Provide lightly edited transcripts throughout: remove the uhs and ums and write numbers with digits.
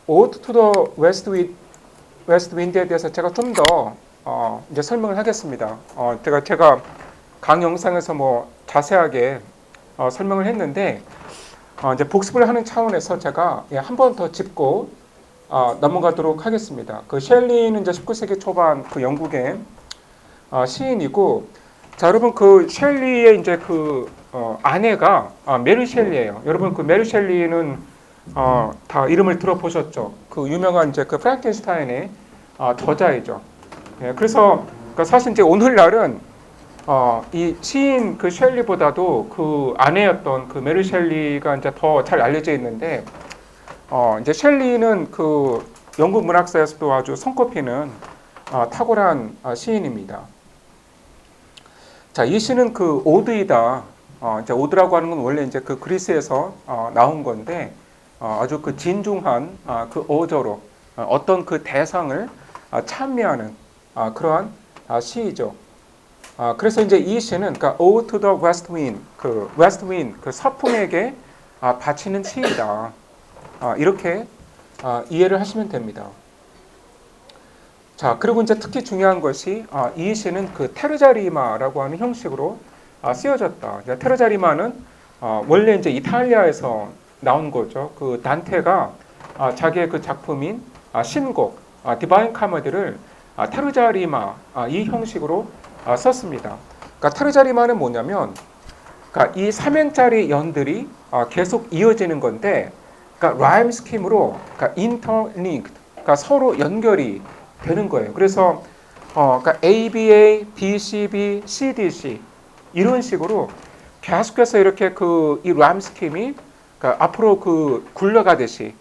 Ode to the West Wind에 대해서 제가 좀 더 이제 설명을 하겠습니다. 제가 강 영상에서 뭐 자세하게 설명을 했는데 이제 복습을 하는 차원에서 제가 한 번 더 짚고 넘어가도록 하겠습니다. 그 셸리는 이제 19세기 초반 그 영국의 시인이고, 자 여러분 그 셸리의 이제 그 아내가 메리 셸리예요. 여러분 그 메리 셸리는 다 이름을 들어보셨죠? 그 유명한 이제 그 프랑켄슈타인의 저자이죠. 예, 그래서 그러니까 사실 이제 오늘날은 이 시인 그 셸리보다도 그 아내였던 그 메리 셸리가 이제 더 잘 알려져 있는데, 이제 셸리는 그 영국 문학사에서도 아주 손꼽히는 탁월한 시인입니다. 자, 이 시는 그 오드이다. 이제 오드라고 하는 건 원래 이제 그 그리스에서 나온 건데, 아주 그 진중한 그 어조로 어떤 그 대상을 찬미하는 그러한 시이죠. 그래서 이제 이 시는 그러니까 Ode to the West Wind, 그 West Wind, 그 서풍에게 바치는 시이다. 이렇게 이해를 하시면 됩니다. 자, 그리고 이제 특히 중요한 것이 이 시는 그 테르자리마라고 하는 형식으로 쓰여졌다. 테르자리마는 원래 이제 이탈리아에서 나온 거죠. 그 단테가 자기의 그 작품인 신곡 디바인 카머디를 테르자리마 이 형식으로 썼습니다. 그러니까 테르자리마는 뭐냐면, 그러니까 이 삼행짜리 연들이 계속 이어지는 건데, 그러니까 라임 스킴으로 그러니까 interlinked, 그러니까 서로 연결이 되는 거예요. 그래서 그러니까 ABA, DCB, CDC 이런 식으로 계속해서 이렇게 그 이 라임 스킴이 그러니까 앞으로 그 굴러가듯이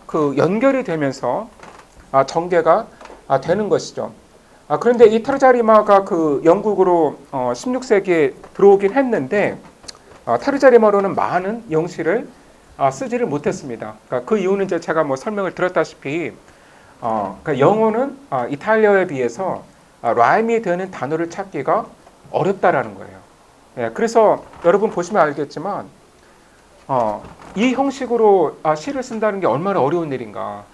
그 연결이 되면서 전개가 되는 것이죠. 그런데 이 테르자리마가 그 영국으로 16세기에 들어오긴 했는데, 테르자리마로는 많은 영시를 쓰지를 못했습니다. 그러니까 그 이유는 이제 제가 뭐 설명을 드렸다시피, 그러니까 영어는 이탈리아에 비해서 라임이 되는 단어를 찾기가 어렵다라는 거예요. 예, 그래서 여러분 보시면 알겠지만, 이 형식으로 시를 쓴다는 게 얼마나 어려운 일인가.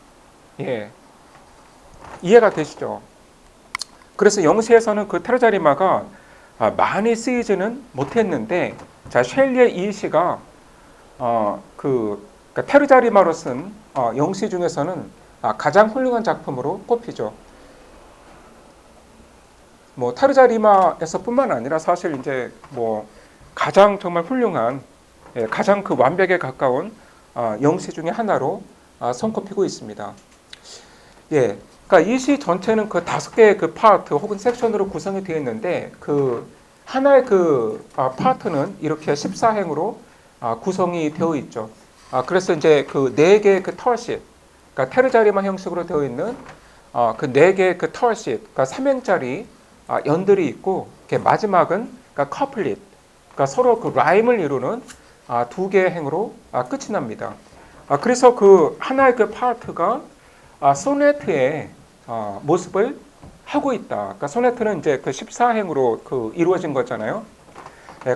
예, 이해가 되시죠? 그래서 영시에서는 그 테르자리마가 많이 쓰이지는 못했는데, 자 셸리의 이 시가 그러니까 테르자리마로 쓴 영시 중에서는 가장 훌륭한 작품으로 꼽히죠. 뭐 테르자리마에서뿐만 아니라 사실 이제 뭐 가장 정말 훌륭한, 가장 그 완벽에 가까운 영시 중에 하나로 손꼽히고 있습니다. 예, 그러니까 이 시 전체는 그 5개의 그 파트 혹은 섹션으로 구성이 되어 있는데, 그 하나의 그 파트는 이렇게 14행으로 구성이 되어 있죠. 그래서 이제 그 4개의 그 털씩, 그러니까 테르자리마 형식으로 되어 있는 그 4개의 그 털씩, 그러니까 3행짜리 연들이 있고, 이렇게 마지막은 그러니까 커플릿, 그러니까 서로 그 라임을 이루는 2개의 행으로 끝이 납니다. 그래서 그 하나의 그 파트가 소네트의 모습을 하고 있다. 그러니까 소네트는 이제 그 14행으로 그 이루어진 거잖아요.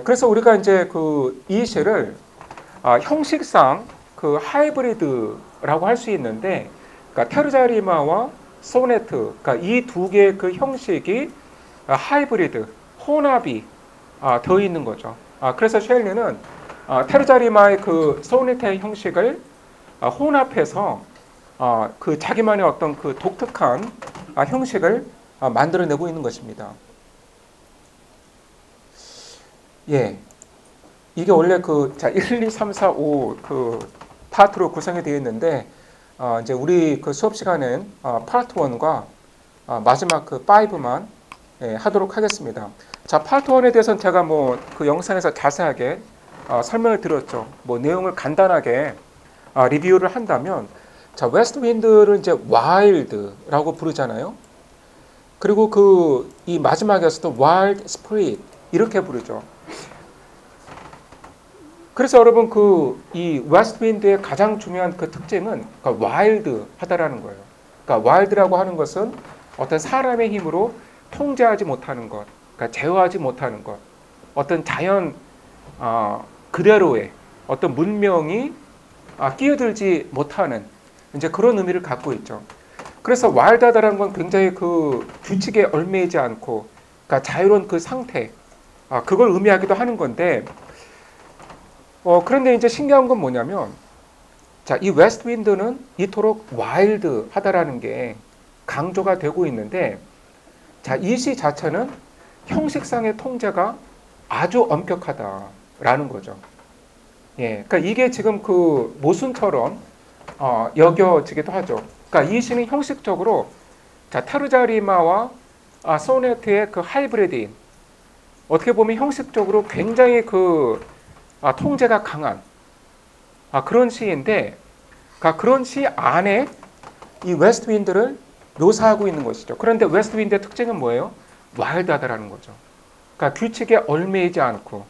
그래서 우리가 이제 그 이 시를 형식상 그 하이브리드라고 할 수 있는데, 그러니까 테르자리마와 소네트, 그러니까 이 2개의 그 형식이 하이브리드, 혼합이 되어 있는 거죠. 그래서 셸리는 테르자리마의 그 소네트의 형식을 혼합해서 그 자기만의 어떤 그 독특한 형식을 만들어내고 있는 것입니다. 예, 이게 원래 그 1, 2, 3, 4, 5 그 파트로 구성이 되어 있는데, 이제 우리 그 수업 시간엔 파트 1과 마지막 그 5만 하도록 하겠습니다. 자, 파트 1에 대해서는 제가 뭐 그 영상에서 자세하게 설명을 드렸죠. 뭐 내용을 간단하게 리뷰를 한다면, 자, 웨스트 윈드를 이제 와일드라고 부르잖아요. 그리고 그 이 마지막에서도 와일드 스프릿 이렇게 부르죠. 그래서 여러분 그 이 웨스트 윈드의 가장 중요한 그 특징은 그러니까 와일드하다라는 거예요. 그러니까 와일드라고 하는 것은 어떤 사람의 힘으로 통제하지 못하는 것, 그러니까 제어하지 못하는 것, 어떤 자연 그대로의 어떤 문명이 끼어들지 못하는 이제 그런 의미를 갖고 있죠. 그래서 와일드하다라는 건 굉장히 그 규칙에 얽매이지 않고, 그러니까 자유로운 그 상태, 그걸 의미하기도 하는 건데, 그런데 이제 신기한 건 뭐냐면, 자, 이 웨스트 윈드는 이토록 와일드하다라는 게 강조가 되고 있는데, 자, 이 시 자체는 형식상의 통제가 아주 엄격하다라는 거죠. 예, 그러니까 이게 지금 그 모순처럼 여겨지기도 하죠. 그러니까 이 시는 형식적으로 자, 타르자리마와 소네트의 그 하이브리드인, 어떻게 보면 형식적으로 굉장히 그 통제가 강한 그런 시인데, 그러니까 그런 시 안에 이 웨스트 윈드를 묘사하고 있는 것이죠. 그런데 웨스트 윈드의 특징은 뭐예요? 와일드하다라는 거죠. 그러니까 규칙에 얽매이지 않고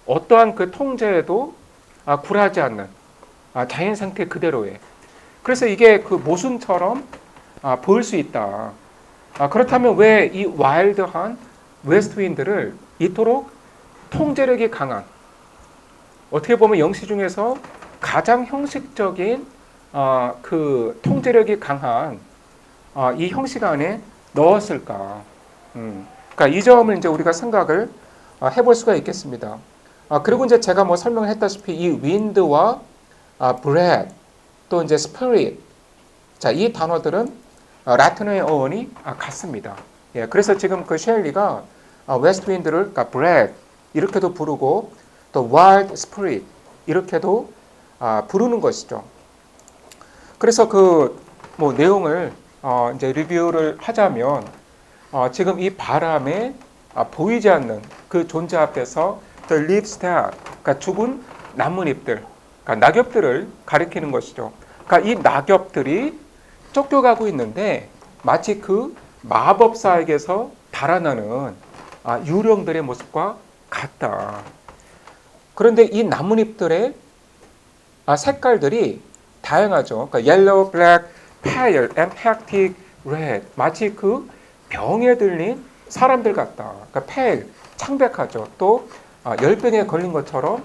어떠한 그 통제에도 굴하지 않는 자연 상태 그대로의. 그래서 이게 그 모순처럼 보일 수 있다. 그렇다면 왜 이 와일드한 웨스트 윈드를 이토록 통제력이 강한, 어떻게 보면 영시 중에서 가장 형식적인 그 통제력이 강한 이 형식 안에 넣었을까? 그러니까 이 점을 이제 우리가 생각을 해볼 수가 있겠습니다. 그리고 이제 제가 뭐 설명을 했다시피 이 wind와 breath 또 이제 spirit, 자, 이 단어들은 라틴어의 어원이 같습니다. 예, 그래서 지금 그 셸리가 웨스트 윈드를 그러니까 breath 이렇게도 부르고 또 wild spirit 이렇게도 부르는 것이죠. 그래서 그 뭐 내용을 이제 리뷰를 하자면 지금 이 바람에 보이지 않는 그 존재 앞에서 the leaves that, 그러니까 죽은 나뭇잎들, 그러니까 낙엽들을 가리키는 것이죠. 그러니까 이 낙엽들이 쫓겨가고 있는데 마치 그 마법사에게서 달아나는 유령들의 모습과 같다. 그런데 이 나뭇잎들의 색깔들이 다양하죠. 그러니까 yellow, black, pale, and hectic red. 마치 그 병에 들린 사람들 같다. 그러니까 pale, 창백하죠. 또 열병에 걸린 것처럼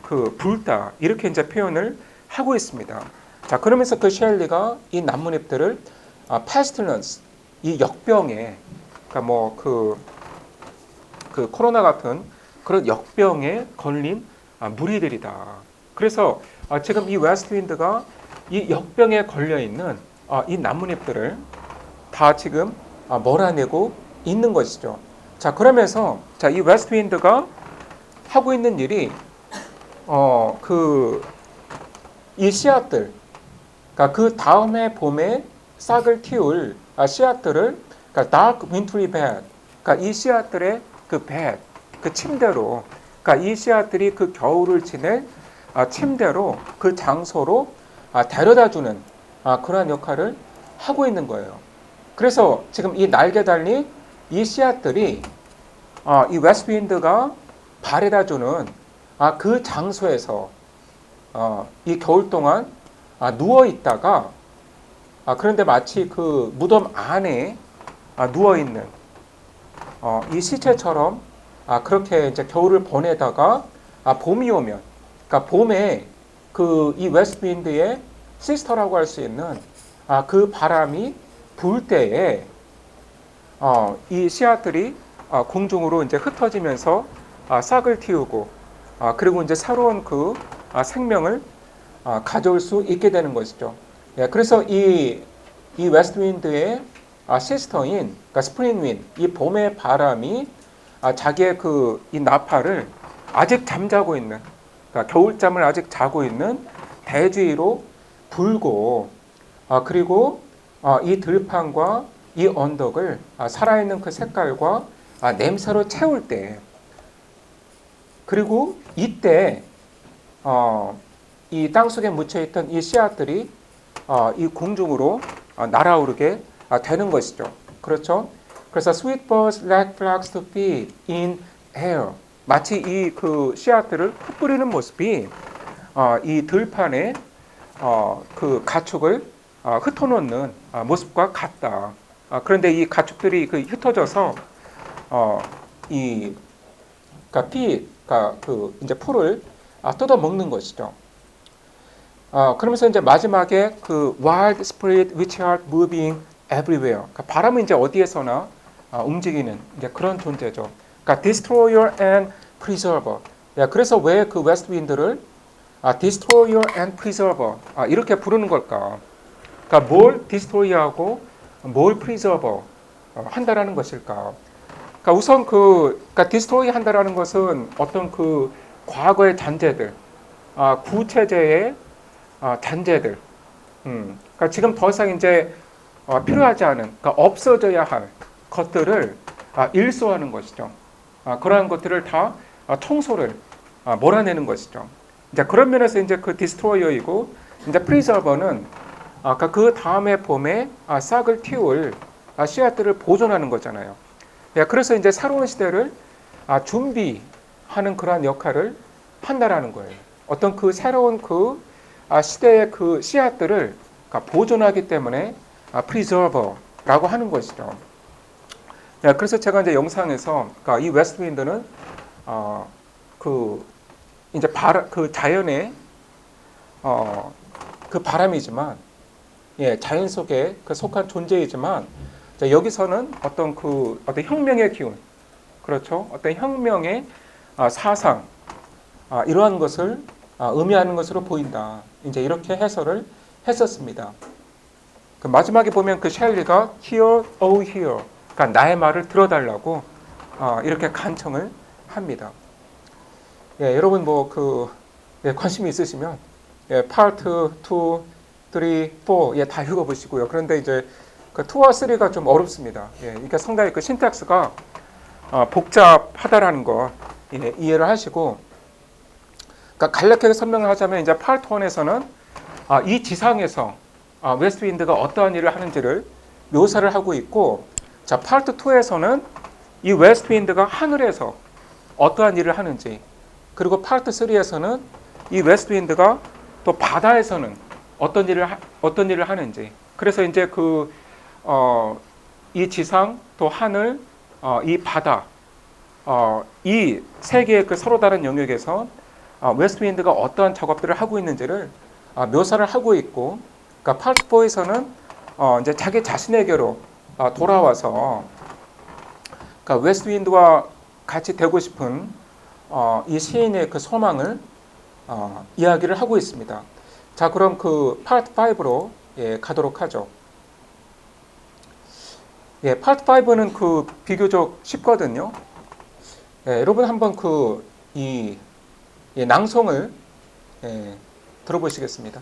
그 붉다. 이렇게 이제 표현을 하고 있습니다. 자, 그러면서 그 셸리가 이 나뭇잎들을 pestilence, 이 역병에, 그러니까 뭐 그 코로나 같은 그런 역병에 걸린 무리들이다. 그래서 지금 이 웨스트 윈드가 이 역병에 걸려 있는 이 나뭇잎들을 다 지금 몰아내고 있는 것이죠. 자, 그러면서 자, 이 웨스트 윈드가 하고 있는 일이 이 씨앗들, 그러니까 그 다음에 봄에 싹을 틔울 씨앗들을, 그러니까 dark wintry bed, 그러니까 이 씨앗들의 그 bed, 그 침대로, 그러니까 이 씨앗들이 그 겨울을 지낼 침대로, 그 장소로 데려다주는 그러한 역할을 하고 있는 거예요. 그래서 지금 이 날개 달린 이 씨앗들이 이 웨스트 윈드가 바래다주는 그 장소에서 이 겨울 동안 누워 있다가 그런데 마치 그 무덤 안에 누워 있는 이 시체처럼 그렇게 이제 겨울을 보내다가 봄이 오면, 그러니까 봄에 그 이 웨스트 윈드의 시스터라고 할 수 있는 그 바람이 불 때에 이 씨앗들이 공중으로 이제 흩어지면서 싹을 틔우고 그리고 이제 새로운 그 생명을 가져올 수 있게 되는 것이죠. 예, 그래서 이 웨스트 윈드의 시스터인, 그러니까 스프링 윈, 이 봄의 바람이 자기의 그 이 나팔을 아직 잠자고 있는, 그러니까 겨울잠을 아직 자고 있는 대지로 불고 그리고 이 들판과 이 언덕을 살아있는 그 색깔과 냄새로 채울 때, 그리고 이때 이 땅속에 묻혀있던 이 씨앗들이 이 공중으로 날아오르게 되는 것이죠. 그렇죠? 그래서 sweet birds like flags to feed in air, 마치 이 그 씨앗들을 흩뿌리는 모습이 이 들판에 그 가축을 흩어놓는 모습과 같다. 그런데 이 가축들이 그 흩어져서 이 그러니까 그 이제 풀을 뜯어 먹는 것이죠. 그러면서 이제 마지막에 그 wild spirit which are moving everywhere. 그러니까 바람은 이제 어디에서나 움직이는 이제 그런 존재죠. 그러니까 destroyer and preserver. 예, 그래서 왜 그 웨스트 윈드를 destroyer and preserver 이렇게 부르는 걸까? 그러니까 뭘 destroy하고 뭘 preserver 한다라는 것일까? 그러니까 우선 그러니까 destroy 한다라는 것은 어떤 그 과거의 잔재들, 구체제의 잔재들, 그러니까 지금 더 이상 이제 필요하지 않은, 그러니까 없어져야 할 것들을 일소하는 것이죠. 그러한 것들을 다 청소를 몰아내는 것이죠. 이제 그런 면에서 이제 그 디스트로이어이고 이제 프리저버는 그 다음에 봄에 싹을 틔울 씨앗들을 보존하는 거잖아요. 예, 그래서 이제 새로운 시대를 준비하는 그러한 역할을 한다라는 거예요. 어떤 그 새로운 그 시대의 그 씨앗들을 보존하기 때문에 preserver라고 하는 것이죠. 예, 그래서 제가 이제 영상에서 이 웨스트 윈드는 그 이제 그 자연의 그 바람이지만, 예, 자연 속에 그 속한 존재이지만, 여기서는 어떤 혁명의 기운, 그렇죠? 어떤 혁명의 사상, 이러한 것을 의미하는 것으로 보인다. 이제 이렇게 해설을 했었습니다. 그 마지막에 보면 그 셸리가 hear, oh hear, 그러니까 나의 말을 들어달라고 이렇게 간청을 합니다. 예, 여러분 관심이 있으시면 파트 2, 3, 4 다 읽어보시고요. 그런데 이제 그 2와 3가 좀 어렵습니다. 예, 그러니까 상당히 그 신텍스가 복잡하다라는 거 이해를 하시고, 그러니까 간략하게 설명을 하자면 이제 파트 1에서는 이 지상에서 웨스트 윈드가 어떠한 일을 하는지를 묘사를 하고 있고, 자 파트 2에서는 이 웨스트 윈드가 하늘에서 어떠한 일을 하는지, 그리고 파트 3에서는 이 웨스트 윈드가 또 바다에서는 어떤 일을 하는지. 그래서 이제 이 지상 또 하늘 이 바다 이 세 개의 그 서로 다른 영역에서 웨스트 윈드가 어떠한 작업들을 하고 있는지를 묘사를 하고 있고, 그러니까 파트 4에서는 이제 자기 자신에게로 돌아와서 그러니까 웨스트 윈드와 같이 되고 싶은 이 시인의 그 소망을 이야기를 하고 있습니다. 자, 그럼 그 파트 5로 가도록 하죠. 예, 파트 5는 그 비교적 쉽거든요. 예, 여러분 한번 이 낭송을 들어보시겠습니다.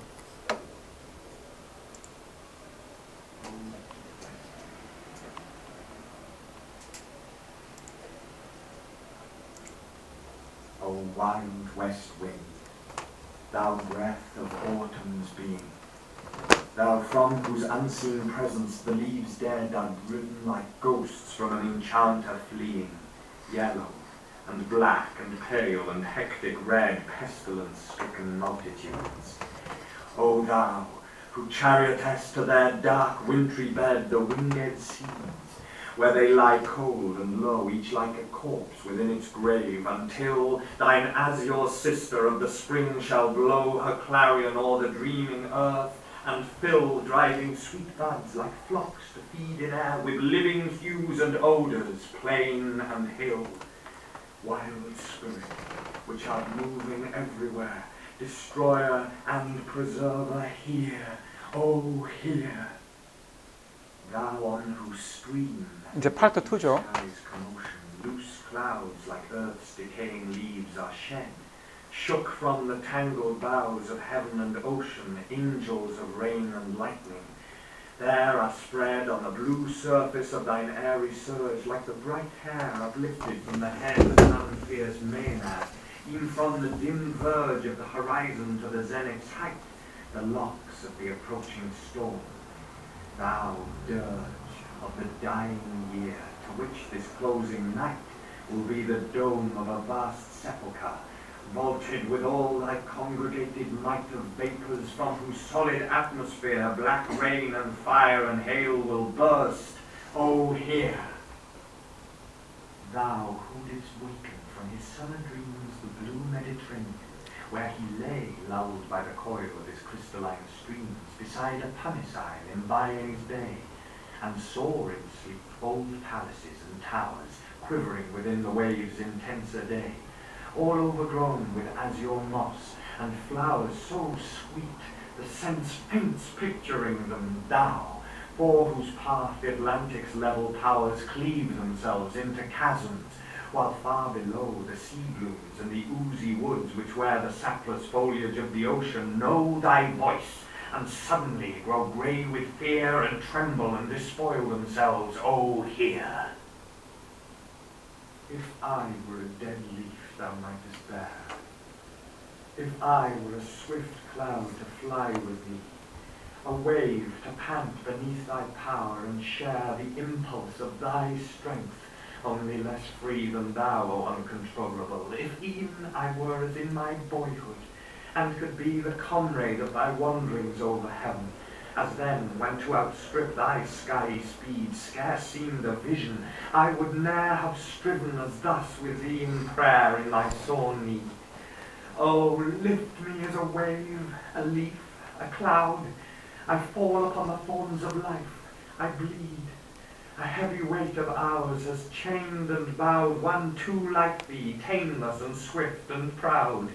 O wild west wind, thou breath of autumn's being, thou from whose unseen presence the leaves dead are driven like ghosts from an enchanter fleeing, yellow and black and pale and hectic red, pestilence-stricken multitudes. O thou, who chariotest to their dark wintry bed the winged seas, where they lie cold and low, each like a corpse within its grave, until thine azure sister of the spring shall blow her clarion o'er the dreaming earth, and fill driving sweet buds like flocks to feed in air with living hues and odours, plain and hill. Wild spirit, which art moving everywhere, destroyer and preserver, hear, oh hear. Thou on whose stream 이제 파트 2죠. sky's commotion, loose clouds like earth's decaying leaves are shed, shook from the tangled boughs of heaven and ocean, angels of rain and lightning. There are spread on the blue surface of thine airy surge, like the bright hair uplifted from the head of an unfierce Maenad, even from the dim verge of the horizon to the zenith's height, the locks of the approaching storm. Thou dirge of the dying year, to which this closing night will be the dome of a vast sepulchre, vaulted with all thy congregated might of vapours, from whose solid atmosphere black rain and fire and hail will burst. O hear! Thou who didst waken from his sullen dreams the blue Mediterranean, where he lay, lulled by the coil of his crystalline streams, beside a pumice isle embying his bay, and saw in sleep old palaces and towers, quivering within the waves' intenser day, all overgrown with azure moss, and flowers so sweet, the sense faints picturing them thou, for whose path the Atlantic's level powers cleave themselves into chasms, while far below the sea blooms and the oozy woods which wear the sapless foliage of the ocean know thy voice, and suddenly grow grey with fear and tremble and despoil themselves. Oh, hear! If I were a dead leaf thou mightest bear, if I were a swift cloud to fly with thee, a wave to pant beneath thy power and share the impulse of thy strength, only less free than thou, O uncontrollable, if even I were as in my boyhood, and could be the comrade of thy wanderings over heaven, as then, when to outstrip thy skyey speed scarce seemed a vision, I would ne'er have striven as thus with thee in prayer in my sore need. Oh, lift me as a wave, a leaf, a cloud. I fall upon the thorns of life, I bleed. A heavy weight of hours has chained and bowed one too like thee, tameless and swift and proud.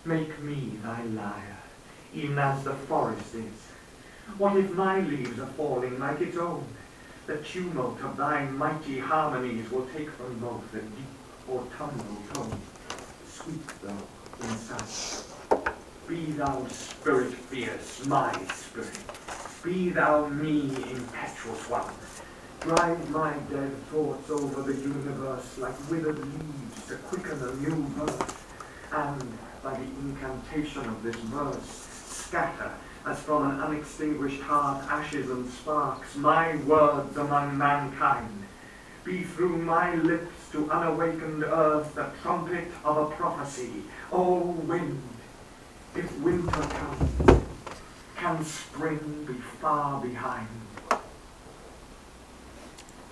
Make me thy lyre, even as the forest is. What if my leaves are falling like its own? The tumult of thy mighty harmonies will take from both a deep autumnal tone. Sweet thou in sight. Be thou spirit fierce, my spirit. Be thou me, impetuous one. Drive my dead thoughts over the universe like withered leaves to quicken a new birth, and by the incantation of this verse scatter, as from an unextinguished heart ashes and sparks, my words among mankind. Be through my lips to unawakened earth the trumpet of a prophecy. O wind, if winter comes, can spring be far behind?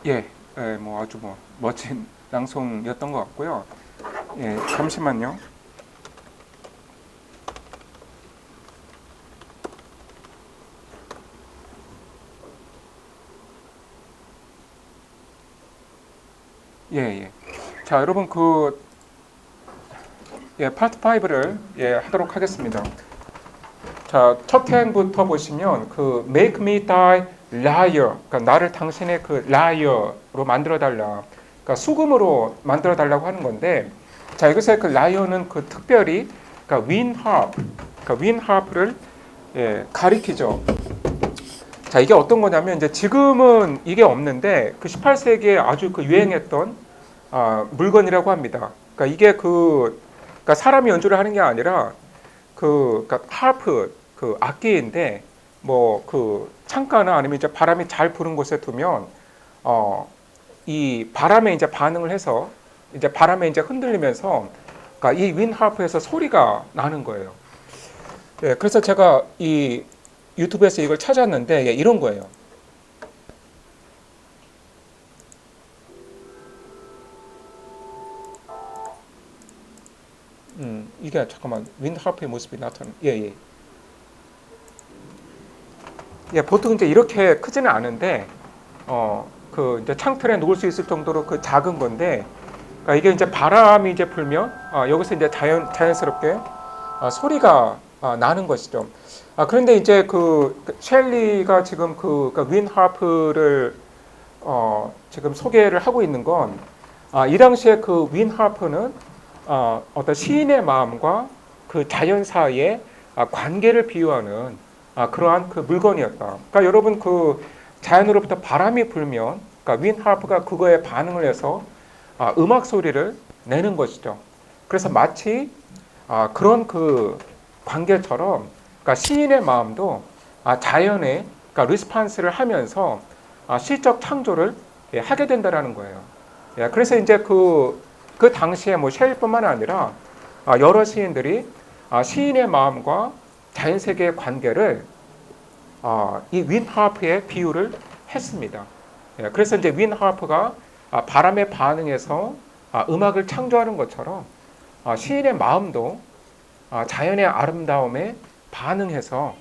예, 뭐 아주 뭐 멋진 낭송이었던 것 같고요. 예, 잠시만요. 예, 예. 자, 여러분 파트 5를 하도록 하겠습니다. 자, 첫 행부터 보시면 make me thy liar, 그러니까 나를 당신의 liar로 만들어 달라. 그러니까 수금으로 만들어 달라고 하는 건데, 자, 여기서 liar는 특별히 그러니까 wind harp를 가리키죠. 자, 이게 어떤 거냐면 이제 지금은 이게 없는데 18세기에 아주 유행했던 물건이라고 합니다. 그러니까 이게 그러니까 사람이 연주를 하는 게 아니라 그러니까 하프 악기인데 뭐 창가나 아니면 이제 바람이 잘 부는 곳에 두면 이 바람에 이제 반응을 해서 이제 바람에 이제 흔들리면서 그러니까 이 윈 하프에서 소리가 나는 거예요. 예, 그래서 제가 이 유튜브에서 이걸 찾았는데 이런 거예요. 이게 잠깐만 윈 하프의 모습이 나타나. 예. 예, 보통 이제 이렇게 크지는 않은데 이제 창틀에 놓을 수 있을 정도로 작은 건데, 그러니까 이게 이제 바람이 이제 불면 여기서 이제 자연스럽게 소리가 나는 것이죠. 그런데 이제 셸리가 지금 윈 하프를 지금 소개를 하고 있는 건 이 당시에 윈 하프는 어떤 시인의 마음과 자연 사이의 관계를 비유하는 그러한 물건이었다. 그러니까 여러분 자연으로부터 바람이 불면 그러니까 윈 하프가 그거에 반응을 해서 음악 소리를 내는 것이죠. 그래서 마치 그런 관계처럼 그러니까 시인의 마음도 자연에 그러니까 리스판스를 하면서 시적 창조를 하게 된다라는 거예요. 그래서 이제 그 당시에 뭐 셸뿐만 아니라 여러 시인들이 시인의 마음과 자연 세계의 관계를 이 윈 하프에 비유를 했습니다. 그래서 이제 윈 하프가 바람에 반응해서 음악을 창조하는 것처럼 시인의 마음도 자연의 아름다움에 반응해서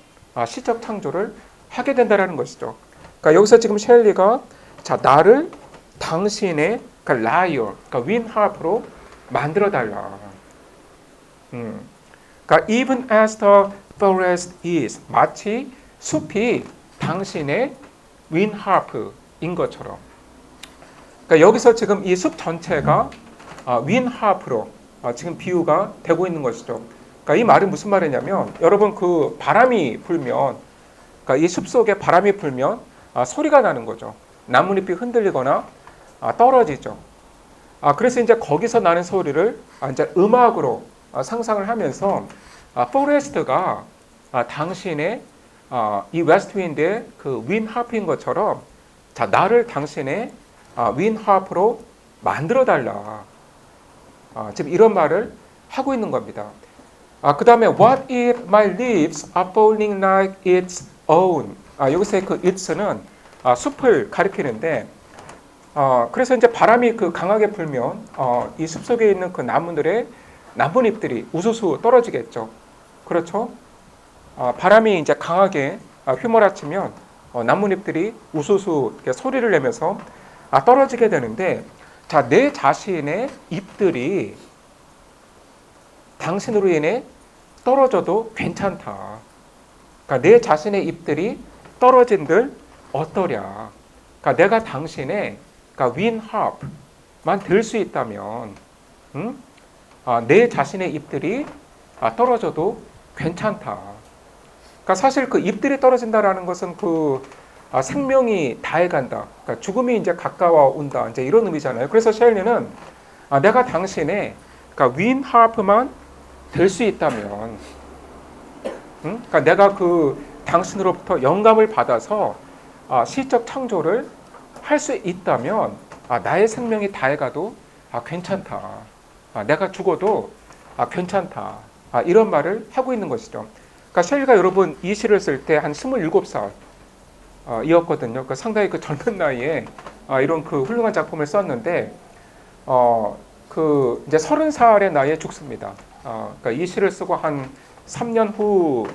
시적 창조를 하게 된다라는 것이죠. 그러니까 여기서 지금 셸리가 자 나를 당신의 그러니까 라이어, 그러니까 윈하프로 만들어 달라. 그러니까 even as the forest is 마치 숲이 당신의 윈하프인 것처럼. 그러니까 여기서 지금 이 숲 전체가 윈하프로 지금 비유가 되고 있는 것이죠. 그러니까 이 말은 무슨 말이냐면 여러분 그 바람이 불면 그러니까 이 숲 속에 바람이 불면 소리가 나는 거죠. 나뭇잎이 흔들리거나 떨어지죠. 그래서 이제 거기서 나는 소리를 이제 음악으로 상상을 하면서 포레스트가 당신의 이 웨스트윈드의 그 윈하프인 것처럼 자 나를 당신의 윈하프로 만들어 달라. 지금 이런 말을 하고 있는 겁니다. 그 다음에 What if my leaves are falling like its own? 여기서의 그 its는 숲을 가리키는데 그래서 이제 바람이 그 강하게 불면 이 숲 속에 있는 그 나무들의 나뭇잎들이 우수수 떨어지겠죠. 그렇죠? 바람이 이제 강하게 휘몰아치면 나뭇잎들이 우수수 이렇게 소리를 내면서 떨어지게 되는데 자, 내 자신의 잎들이 당신으로 인해 떨어져도 괜찮다. 그러니까 내 자신의 잎들이 떨어진들 어떠랴. 그러니까 내가 당신의 그러니까 윈하프만 들 수 있다면 내 자신의 잎들이 떨어져도 괜찮다. 그러니까 사실 그 잎들이 떨어진다라는 것은 그 생명이 다해간다. 그러니까 죽음이 이제 가까워 온다. 이제 이런 의미잖아요. 그래서 셸리는 내가 당신의 그러니까 윈하프만 될 수 있다면, 그러니까 내가 그 당신으로부터 영감을 받아서 시적 창조를 할 수 있다면 나의 생명이 다해가도 괜찮다. 내가 죽어도 괜찮다. 이런 말을 하고 있는 것이죠. 그러니까 셸리가 여러분 이 시를 쓸 때 한 27살 이었거든요. 그러니까 상당히 그 젊은 나이에 이런 그 훌륭한 작품을 썼는데 그 이제 30살의 나이에 죽습니다. 그러니까 이 시를 쓰고 한 3년 후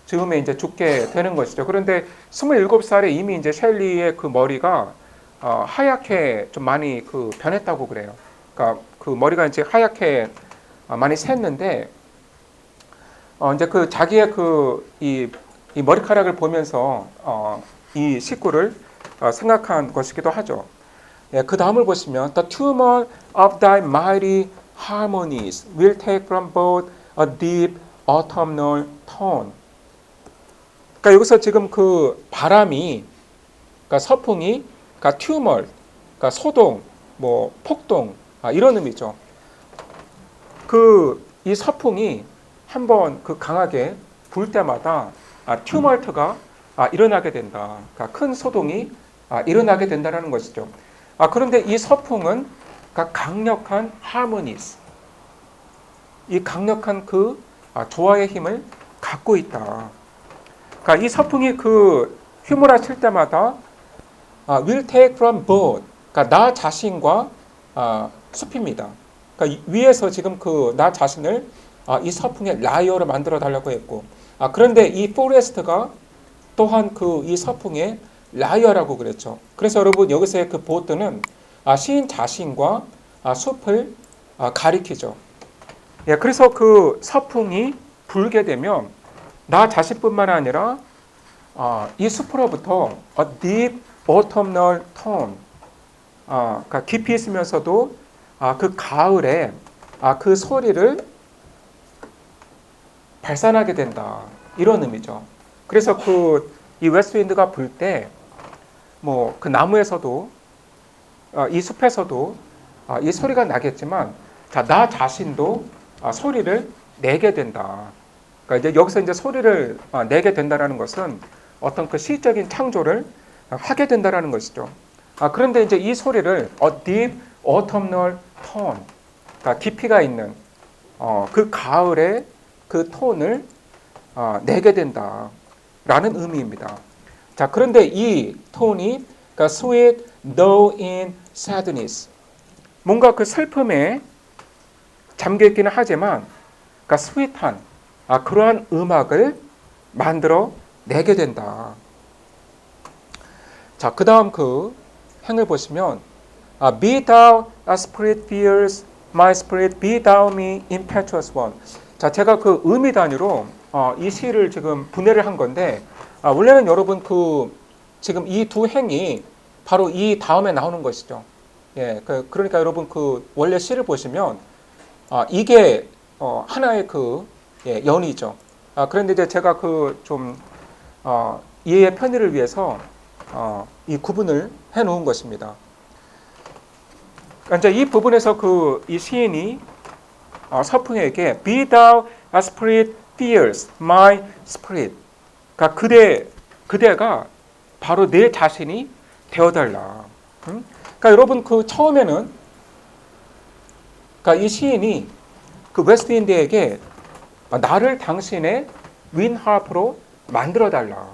즈음에 이제 죽게 되는 것이죠. 그런데 27살에 이미 이제 셸리의 그 머리가 하얗게 좀 많이 그 변했다고 그래요. 그러니까 그 머리가 이제 하얗게 많이 샜는데 이제 그 자기의 그 이 머리카락을 보면서 이 식구를 생각한 것이기도 하죠. 예, 그 다음을 보시면 The tumor of thy mighty harmonies will take from both a deep autumnal tone. 그러니까 여기서 지금 그 바람이, 그러니까 서풍이, 그러니까 튜멀, 그러니까 소동, 뭐 폭동 이런 의미죠. 그 이 서풍이 한번 그 강하게 불 때마다 튜멀트가 일어나게 된다. 그러니까 큰 소동이 일어나게 된다는 것이죠. 그런데 이 서풍은 그러니까 강력한 하모니스, 이 강력한 그 조화의 힘을 갖고 있다. 그러니까 이 서풍이 그 휘몰아칠 때마다 will take from both, 그러니까 나 자신과 숲입니다. 그러니까 위에서 지금 그 나 자신을 이 서풍의 라이어로 만들어 달라고 했고, 그런데 이 포레스트가 또한 그 이 서풍의 라이어라고 그랬죠. 그래서 여러분 여기서의 그 보트는 시인 자신과 숲을 가리키죠. 예, 그래서 그 서풍이 불게 되면 나 자신뿐만 아니라 이 숲으로부터 a deep autumnal tone, 그러니까 깊이 있으면서도 그 가을에 그 소리를 발산하게 된다. 이런 의미죠. 그래서 그 이 웨스트윈드가 불 때 뭐 그 나무에서도 이 숲에서도 이 소리가 나겠지만 자, 나 자신도 소리를 내게 된다. 그러니까 이제 여기서 이제 소리를 내게 된다라는 것은 어떤 그 시적인 창조를 하게 된다라는 것이죠. 그런데 이제 이 소리를 a deep autumnal tone, 그러니까 깊이가 있는 그 가을의 그 톤을 내게 된다라는 의미입니다. 자, 그런데 이 톤이 그러니까 sweet though in sadness, 뭔가 그 슬픔에 잠겨 있기는 하지만 그러니까 스윗한 그러한 음악을 만들어 내게 된다. 자, 그 다음 그 행을 보시면 Be thou a spirit fierce, my spirit be thou me impetuous one. 자, 제가 그 의미 단위로 이 시를 지금 분해를 한 건데 원래는 여러분 그 지금 이 두 행이 바로 이 다음에 나오는 것이죠. 예, 그러니까 여러분 그 원래 시를 보시면 이게 하나의 그 연이죠. 그런데 이제 제가 그 좀 이해의 편의를 위해서 이 구분을 해 놓은 것입니다. 그러니까 이제 이 부분에서 그 이 시인이 서풍에게 Be thou a spirit fierce, my spirit. 그러니까 그대가 바로 내 자신이 되어달라. 그러니까 여러분 그 처음에는 그러니까 이 시인이 그 웨스트윈드에게 나를 당신의 윈하프로 만들어달라.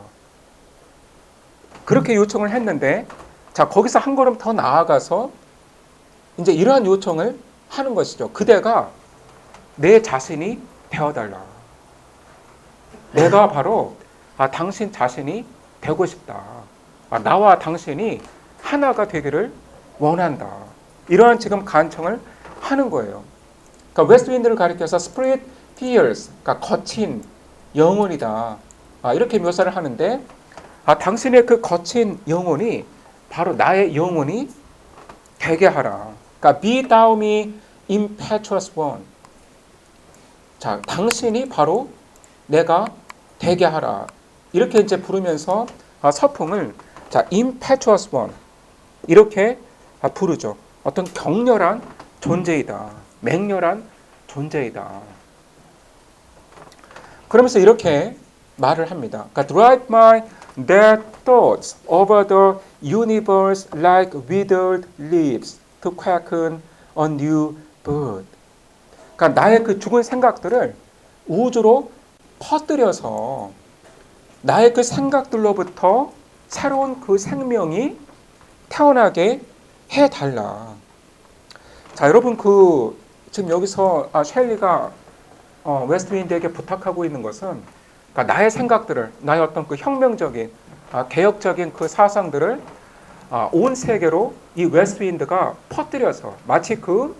그렇게 요청을 했는데, 자, 거기서 한 걸음 더 나아가서 이제 이러한 요청을 하는 것이죠. 그대가 내 자신이 되어달라. 내가 바로 당신 자신이 되고 싶다. 나와 당신이 하나가 되기를 원한다. 이러한 지금 간청을 하는 거예요. 그러니까 웨스트윈드를 가리켜서 spirit fierce, 그러니까 거친 영혼이다. 이렇게 묘사를 하는데, 당신의 그 거친 영혼이 바로 나의 영혼이 되게 하라. 그러니까 be thou me impetuous one. 자, 당신이 바로 내가 되게 하라. 이렇게 이제 부르면서 서풍을 자, impetuous one 이렇게 부르죠. 어떤 격렬한 존재이다. 맹렬한 존재이다. 그러면서 이렇게 말을 합니다. 그러니까 drive my dead thoughts over the universe like withered leaves to quicken a new bird. 그러니까 나의 그 죽은 생각들을 우주로 퍼뜨려서 나의 그 생각들로부터 새로운 그 생명이 태어나게 해달라. 자, 여러분 그 지금 여기서 셸리가 웨스트윈드에게 부탁하고 있는 것은 그러니까 나의 생각들을, 나의 어떤 그 혁명적인 개혁적인 그 사상들을 온 세계로 이 웨스트윈드가 퍼뜨려서 마치 그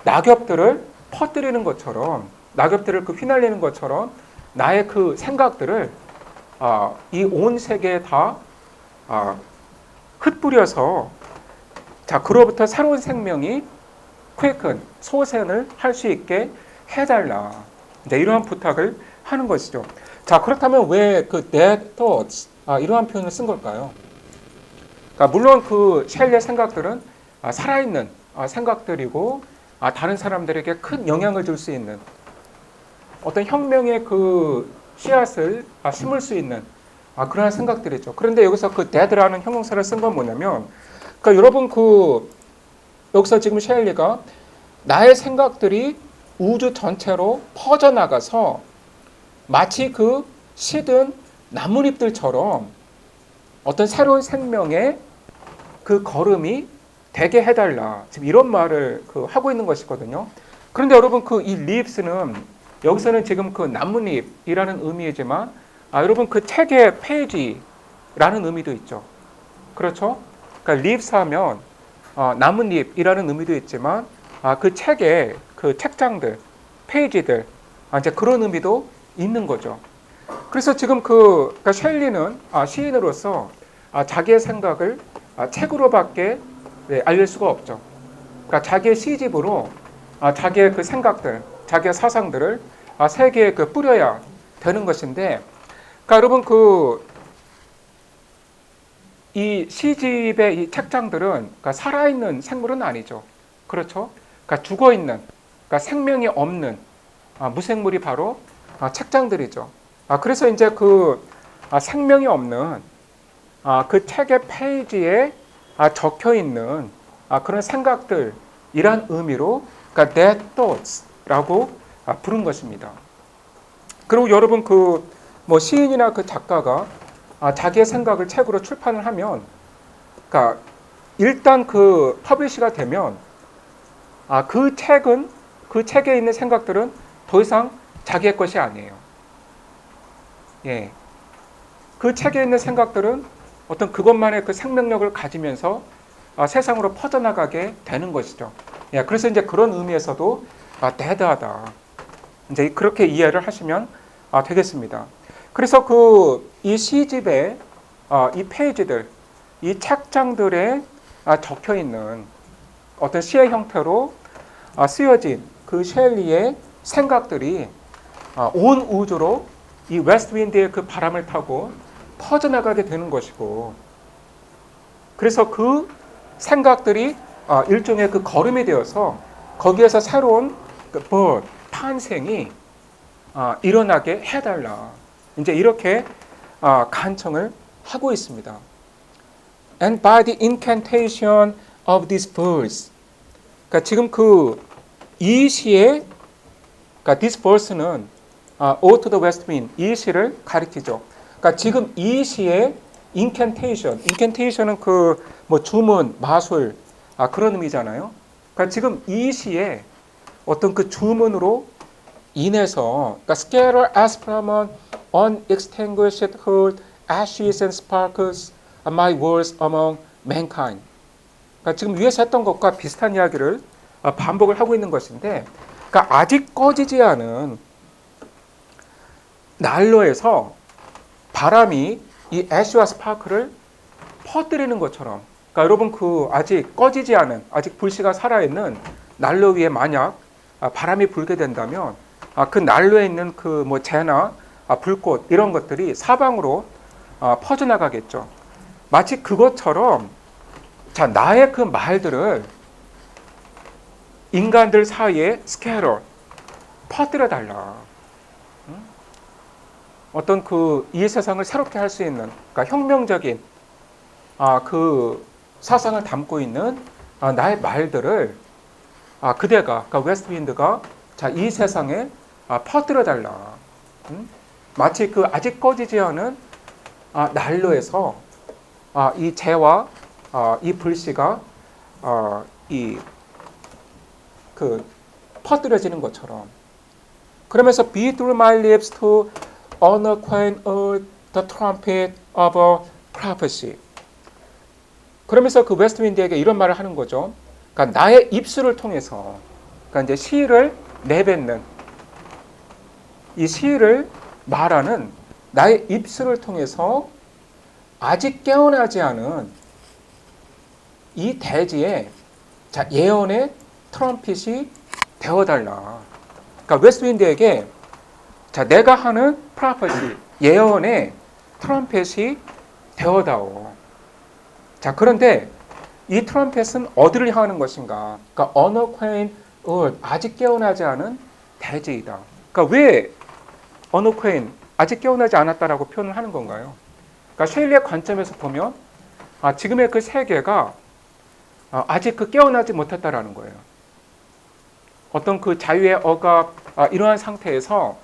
낙엽들을 퍼뜨리는 것처럼, 낙엽들을 그 휘날리는 것처럼 나의 그 생각들을 이 온 세계에 다 흩뿌려서 자, 그로부터 새로운 생명이 quicken, 소생을 할 수 있게 해달라. 이제 이러한 부탁을 하는 것이죠. 자, 그렇다면 왜 그 dead thoughts 이러한 표현을 쓴 걸까요? 그러니까 물론 그 셸리의 생각들은 살아있는 생각들이고 다른 사람들에게 큰 영향을 줄 수 있는 어떤 혁명의 그 씨앗을 심을 수 있는 그러한 생각들이죠. 그런데 여기서 그 dead라는 형용사를 쓴 건 뭐냐면, 그러니까 여러분 그 여기서 지금 셸리가 나의 생각들이 우주 전체로 퍼져나가서 마치 그 시든 나뭇잎들처럼 어떤 새로운 생명의 그 걸음이 되게 해달라. 지금 이런 말을 하고 있는 것이거든요. 그런데 여러분 그 이 leaves는 여기서는 지금 그 나뭇잎이라는 의미이지만 여러분 그 책의 페이지라는 의미도 있죠. 그렇죠? 그러니까 leaves 하면 나뭇잎이라는 의미도 있지만 그 책의 그 책장들, 페이지들 이제 그런 의미도 있는 거죠. 그래서 지금 그러니까 셸리는 시인으로서 자기의 생각을 책으로밖에 알릴 수가 없죠. 그러니까 자기의 시집으로 자기의 그 생각들, 자기의 사상들을 세계에 뿌려야 되는 것인데, 그러니까 여러분 이 시집의 이 책장들은 그러니까 살아있는 생물은 아니죠. 그렇죠? 그러니까 죽어있는, 그러니까 생명이 없는 무생물이 바로 책장들이죠. 그래서 이제 그 생명이 없는 그 책의 페이지에 적혀 있는 그런 생각들이란 의미로 그러니까 dead thoughts라고 부른 것입니다. 그리고 여러분 뭐 시인이나 그 작가가 자기의 생각을 책으로 출판을 하면, 그러니까 일단 그 퍼블리시가 되면 그 책에 있는 생각들은 더 이상 자기의 것이 아니에요. 예. 그 책에 있는 생각들은 어떤 그것만의 그 생명력을 가지면서 세상으로 퍼져나가게 되는 것이죠. 예. 그래서 이제 그런 의미에서도 대다하다. 이제 그렇게 이해를 하시면 되겠습니다. 그래서 이 시집에 이 페이지들, 이 책장들에 적혀 있는 어떤 시의 형태로 쓰여진 그 셸리의 생각들이 온 우주로 이 웨스트윈드의 그 바람을 타고 퍼져나가게 되는 것이고, 그래서 그 생각들이 일종의 그 걸음이 되어서 거기에서 새로운 그 탄생이 일어나게 해달라. 이제 이렇게 간청을 하고 있습니다. And by the incantation of this verse. 그러니까 지금 이 시의, 그러니까 this verse는 O to the west wind, 이 시를 가리키죠. 그러니까 지금 이 시의 incantation은 뭐 주문, 마술, 그런 의미잖아요. 그러니까 지금 이 시에 어떤 그 주문으로 인해서, 그러니까 scatter as from an unextinguished heart, ashes and sparkles, my words among mankind. 그러니까 지금 위에서 했던 것과 비슷한 이야기를 반복을 하고 있는 것인데, 그러니까 아직 꺼지지 않은 난로에서 바람이 이 애쉬와 스파크를 퍼뜨리는 것처럼, 그러니까 여러분 아직 꺼지지 않은, 아직 불씨가 살아있는 난로 위에 만약 바람이 불게 된다면 그 난로에 있는 뭐 재나 불꽃 이런 것들이 사방으로 퍼져나가겠죠. 마치 그것처럼 나의 그 말들을 인간들 사이에 스캐러 퍼뜨려 달라. 어떤 이 세상을 새롭게 할 수 있는, 그러니까 혁명적인 그 사상을 담고 있는 나의 말들을 그대가, 그러니까 웨스트윈드가 이 세상에 퍼뜨려 달라. 마치 아직 꺼지지 않은 난로에서 이 재와 이 불씨가 퍼뜨려지는 것처럼. 그러면서 be through my lips to unacquaint the trumpet of a prophecy. 그러면서 웨스트윈드에게 이런 말을 하는 거죠. 그러니까 나의 입술을 통해서, 그러니까 이제 시를 내뱉는, 이 시를 말하는 나의 입술을 통해서 아직 깨어나지 않은 이 대지에 예언의 트럼펫이 되어달라. 그러니까 웨스트윈드에게 내가 하는 프로페시, 예언의 트럼펫이 되어다오. 그런데 이 트럼펫은 어디를 향하는 것인가? 그러니까 unacquaint earth, 아직 깨어나지 않은 대지이다. 그러니까 왜 unacquaint, 아직 깨어나지 않았다라고 표현을 하는 건가요? 그러니까 셸리의 관점에서 보면 지금의 그 세계가 아직 깨어나지 못했다라는 거예요. 어떤 자유의 억압, 이러한 상태에서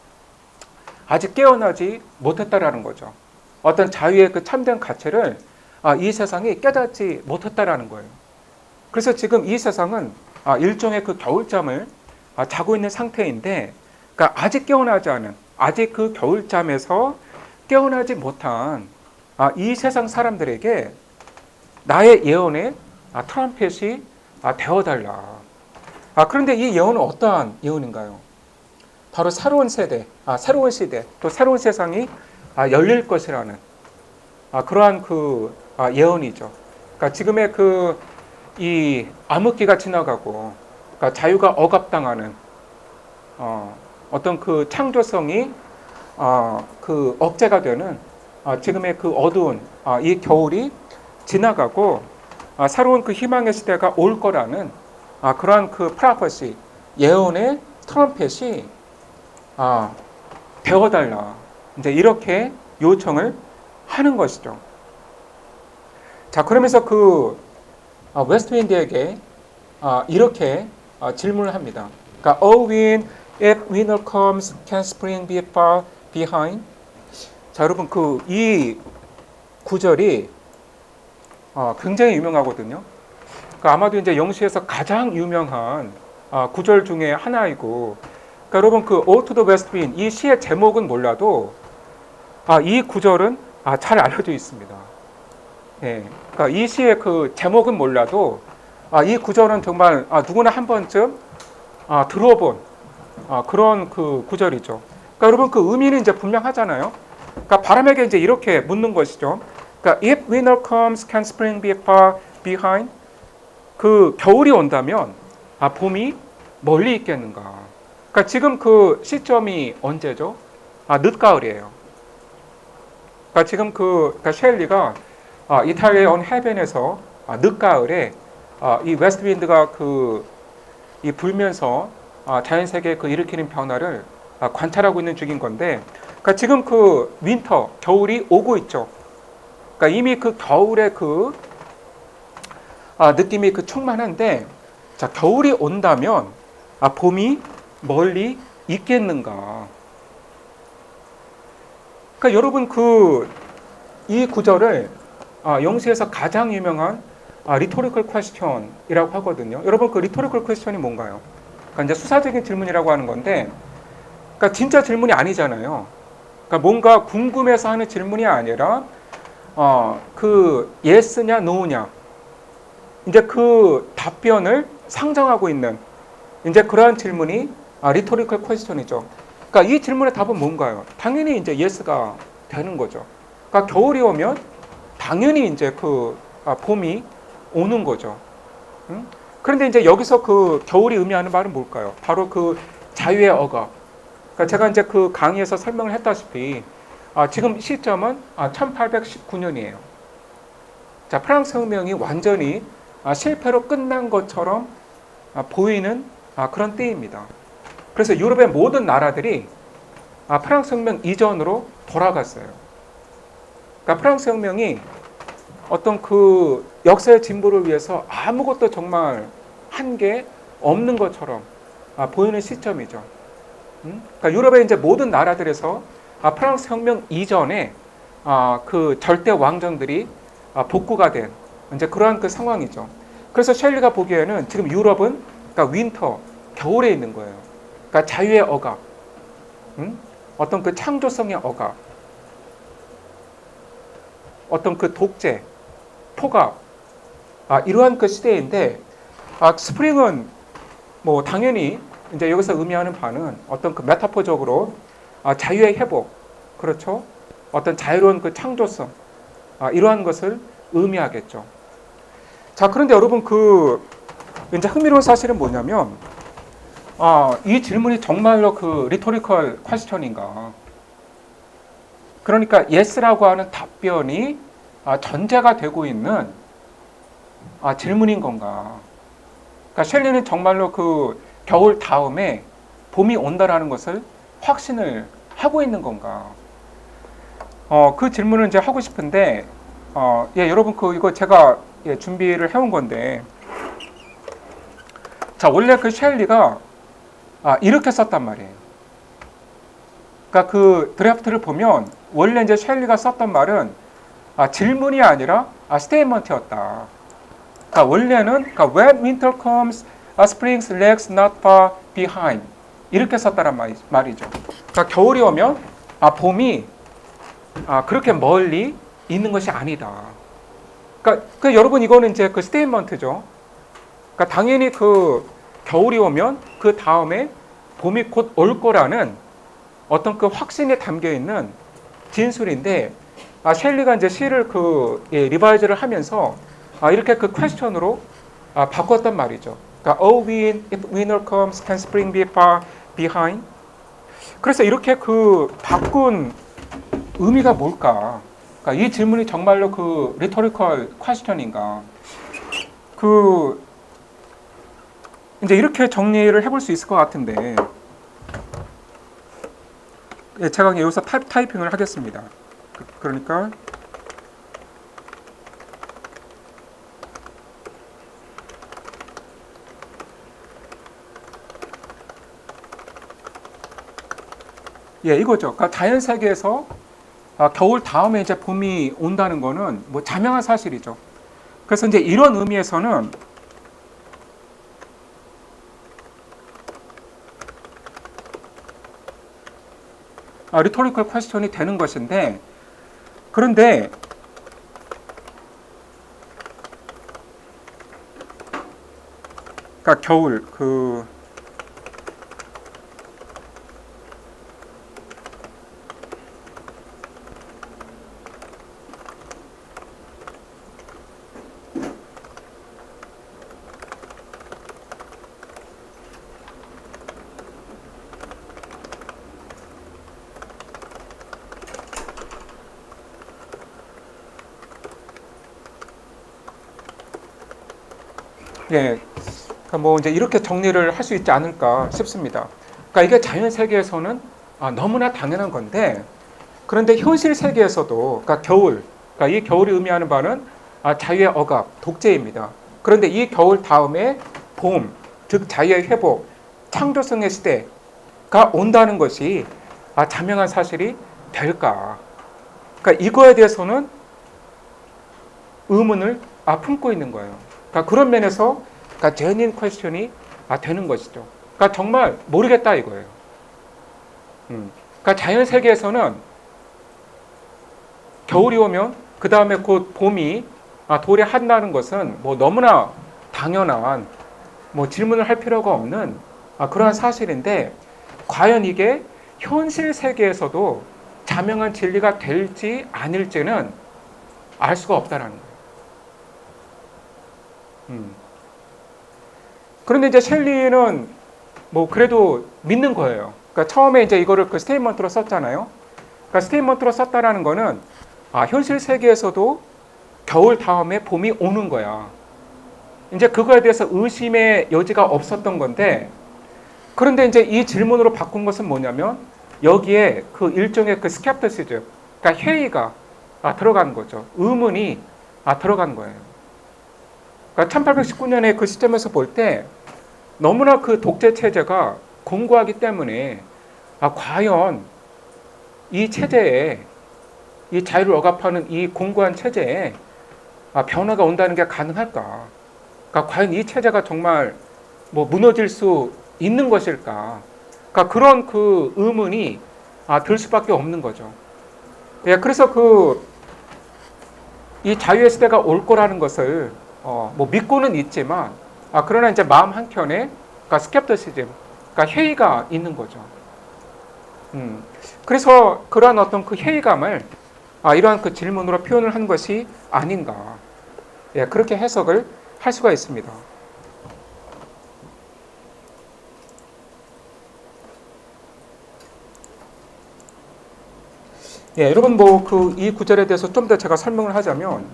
아직 깨어나지 못했다라는 거죠. 어떤 자유의 참된 가치를 이 세상이 깨닫지 못했다라는 거예요. 그래서 지금 이 세상은 일종의 겨울잠을 자고 있는 상태인데, 그러니까 아직 깨어나지 않은, 아직 겨울잠에서 깨어나지 못한 이 세상 사람들에게 나의 예언의 트럼펫이 되어달라. 그런데 이 예언은 어떠한 예언인가요? 바로 새로운 세대, 새로운 시대, 또 새로운 세상이 열릴 것이라는 그러한 예언이죠. 그러니까 지금의 이 암흑기가 지나가고, 그러니까 자유가 억압당하는 어떤 창조성이 억제가 되는 지금의 어두운 이 겨울이 지나가고 새로운 희망의 시대가 올 거라는 그러한 프로페시, 예언의 트럼펫이 되어달라. 이제 이렇게 요청을 하는 것이죠. 그러면서 웨스트윈드에게 이렇게 질문을 합니다. 그러니까, O wind, if winter comes, can spring be far behind? 여러분 이 구절이 굉장히 유명하거든요. 아마도 이제 영시에서 가장 유명한 구절 중에 하나이고, 그러니까 여러분 그 Ode to the West Wind 이 시의 제목은 몰라도 이 구절은 잘 알려져 있습니다. 예, 그러니까 이 시의 그 제목은 몰라도 이 구절은 정말 누구나 한 번쯤 들어본 그런 그 구절이죠. 그러니까 여러분 그 의미는 이제 분명하잖아요. 그러니까 바람에게 이제 이렇게 묻는 것이죠. 그러니까 if winter comes, can spring be far behind? 그 겨울이 온다면 봄이 멀리 있겠는가? 그러니까 지금 그 시점이 언제죠? 늦가을이에요. 그러니까 지금 그러니까 셸리가 이탈리아의 언 해변에서 늦가을에 이 웨스트 윈드가 이 불면서 자연 세계에 그 일으키는 변화를 관찰하고 있는 중인 건데, 그러니까 지금 그 윈터 겨울이 오고 있죠. 그러니까 이미 그 겨울의 그 느낌이 그 충만한데, 자 겨울이 온다면 봄이 멀리 있겠는가? 그러니까 여러분 이 구절을 영시에서 가장 유명한 리토리컬 퀘스천이라고 하거든요. 여러분 그 리토리컬 퀘스천이 뭔가요? 그러니까 이제 수사적인 질문이라고 하는 건데, 그러니까 진짜 질문이 아니잖아요. 그러니까 뭔가 궁금해서 하는 질문이 아니라 그 yes냐 no냐 이제 그 답변을 상정하고 있는 이제 그러한 질문이 리토리컬 퀘스천이죠. 그러니까 이 질문의 답은 뭔가요? 당연히 이제 yes가 되는 거죠. 그러니까 겨울이 오면 당연히 이제 봄이 오는 거죠. 그런데 이제 여기서 그 겨울이 의미하는 말은 뭘까요? 바로 그 자유의 억압. 그러니까 제가 이제 그 강의에서 설명을 했다시피 지금 시점은 1819년이에요. 자, 프랑스 혁명이 완전히 실패로 끝난 것처럼 보이는 그런 때입니다. 그래서 유럽의 모든 나라들이 프랑스 혁명 이전으로 돌아갔어요. 그러니까 프랑스 혁명이 어떤 그 역사의 진보를 위해서 아무것도 정말 한 게 없는 것처럼 보이는 시점이죠. 그러니까 유럽의 이제 모든 나라들에서 프랑스 혁명 이전에 그 절대 왕정들이 복구가 된 이제 그러한 그 상황이죠. 그래서 셸리가 보기에는 지금 유럽은 그러니까 윈터 겨울에 있는 거예요. 그러니까 자유의 억압, 어떤 그 창조성의 억압, 어떤 그 독재, 포갑, 이러한 그 시대인데, 스프링은 뭐 당연히 이제 여기서 의미하는 바는 어떤 그 메타포적으로 자유의 회복, 그렇죠? 어떤 자유로운 그 창조성, 이러한 것을 의미하겠죠. 자, 그런데 여러분 이제 흥미로운 사실은 뭐냐면, 이 질문이 정말로 그 리토리컬 퀘스천인가? 그러니까 yes라고 하는 답변이 전제가 되고 있는 질문인 건가? 그러니까 셸리는 정말로 그 겨울 다음에 봄이 온다라는 것을 확신을 하고 있는 건가? 그 질문을 이제 하고 싶은데, 여러분 이거 제가 준비를 해온 건데, 자 원래 그 셸리가 이렇게 썼단 말이에요. 그러니까 그 드래프트를 보면 원래 이제 셸리가 썼던 말은 질문이 아니라 스테이트먼트였다. 그러니까 원래는 when winter comes, spring lags not far behind 이렇게 썼다란 말이죠. 그러니까 겨울이 오면 봄이 그렇게 멀리 있는 것이 아니다. 그러니까 여러분 이거는 이제 그 스테이트먼트죠. 그러니까 당연히 그 겨울이 오면 그 다음에 봄이 곧 올 거라는 어떤 그 확신에 담겨 있는 진술인데, 셸리가 이제 시를 리바이즈를 하면서 이렇게 그 퀘스천으로 바꿨단 말이죠. 그러니까 oh if winter comes, can spring be far behind? 그래서 이렇게 바꾼 의미가 뭘까? 그러니까 이 질문이 정말로 그 리토리컬 퀘스천인가? 이제 이렇게 정리를 해볼 수 있을 것 같은데, 제가 여기서 타이핑을 하겠습니다. 그러니까 이거죠. 그러니까 자연 세계에서 겨울 다음에 이제 봄이 온다는 거는 뭐 자명한 사실이죠. 그래서 이제 이런 의미에서는 리토리컬 퀘스천이 되는 것인데, 그런데 그러니까 겨울 예, 그러니까 뭐 이제 이렇게 정리를 할 수 있지 않을까 싶습니다. 그러니까 이게 자연 세계에서는 너무나 당연한 건데, 그런데 현실 세계에서도, 그러니까 겨울, 그러니까 이 겨울이 의미하는 바는 자유의 억압, 독재입니다. 그런데 이 겨울 다음에 봄, 즉 자유의 회복, 창조성의 시대가 온다는 것이 자명한 사실이 될까? 그러니까 이거에 대해서는 의문을 품고 있는 거예요. 그러니까 그런 면에서 그러니까 제뉴인 퀘스천이 되는 것이죠. 그러니까 정말 모르겠다 이거예요. 그러니까 자연 세계에서는 겨울이 오면 그 다음에 곧 봄이 도래한다는 것은 뭐 너무나 당연한 뭐 질문을 할 필요가 없는 그러한 사실인데, 과연 이게 현실 세계에서도 자명한 진리가 될지 아닐지는 알 수가 없다라는 거예요. 그런데 이제 셸리는 뭐 그래도 믿는 거예요. 그러니까 처음에 이제 이거를 그 스테이트먼트로 썼잖아요. 그러니까 스테이트먼트로 썼다라는 거는 현실 세계에서도 겨울 다음에 봄이 오는 거야. 이제 그거에 대해서 의심의 여지가 없었던 건데, 그런데 이제 이 질문으로 바꾼 것은 뭐냐면 여기에 그 일종의 그 스캡티시즘, 그러니까 회의가 들어간 거죠. 의문이 들어간 거예요. 그러니까 1819년에 그 시점에서 볼 때 너무나 그 독재 체제가 공고하기 때문에 과연 이 체제에, 이 자유를 억압하는 이 공고한 체제에 변화가 온다는 게 가능할까? 그러니까 과연 이 체제가 정말 뭐 무너질 수 있는 것일까? 그러니까 그런 그 의문이 들 수밖에 없는 거죠. 예, 그래서 이 자유의 시대가 올 거라는 것을 뭐 믿고는 있지만, 그러나 이제 마음 한켠에 그러니까 스캡티시즘, 그러니까 회의가 있는 거죠. 그래서 그러한 어떤 그 회의감을 이러한 그 질문으로 표현을 한 것이 아닌가. 예, 그렇게 해석을 할 수가 있습니다. 예, 여러분 뭐 이 구절에 대해서 좀 더 제가 설명을 하자면,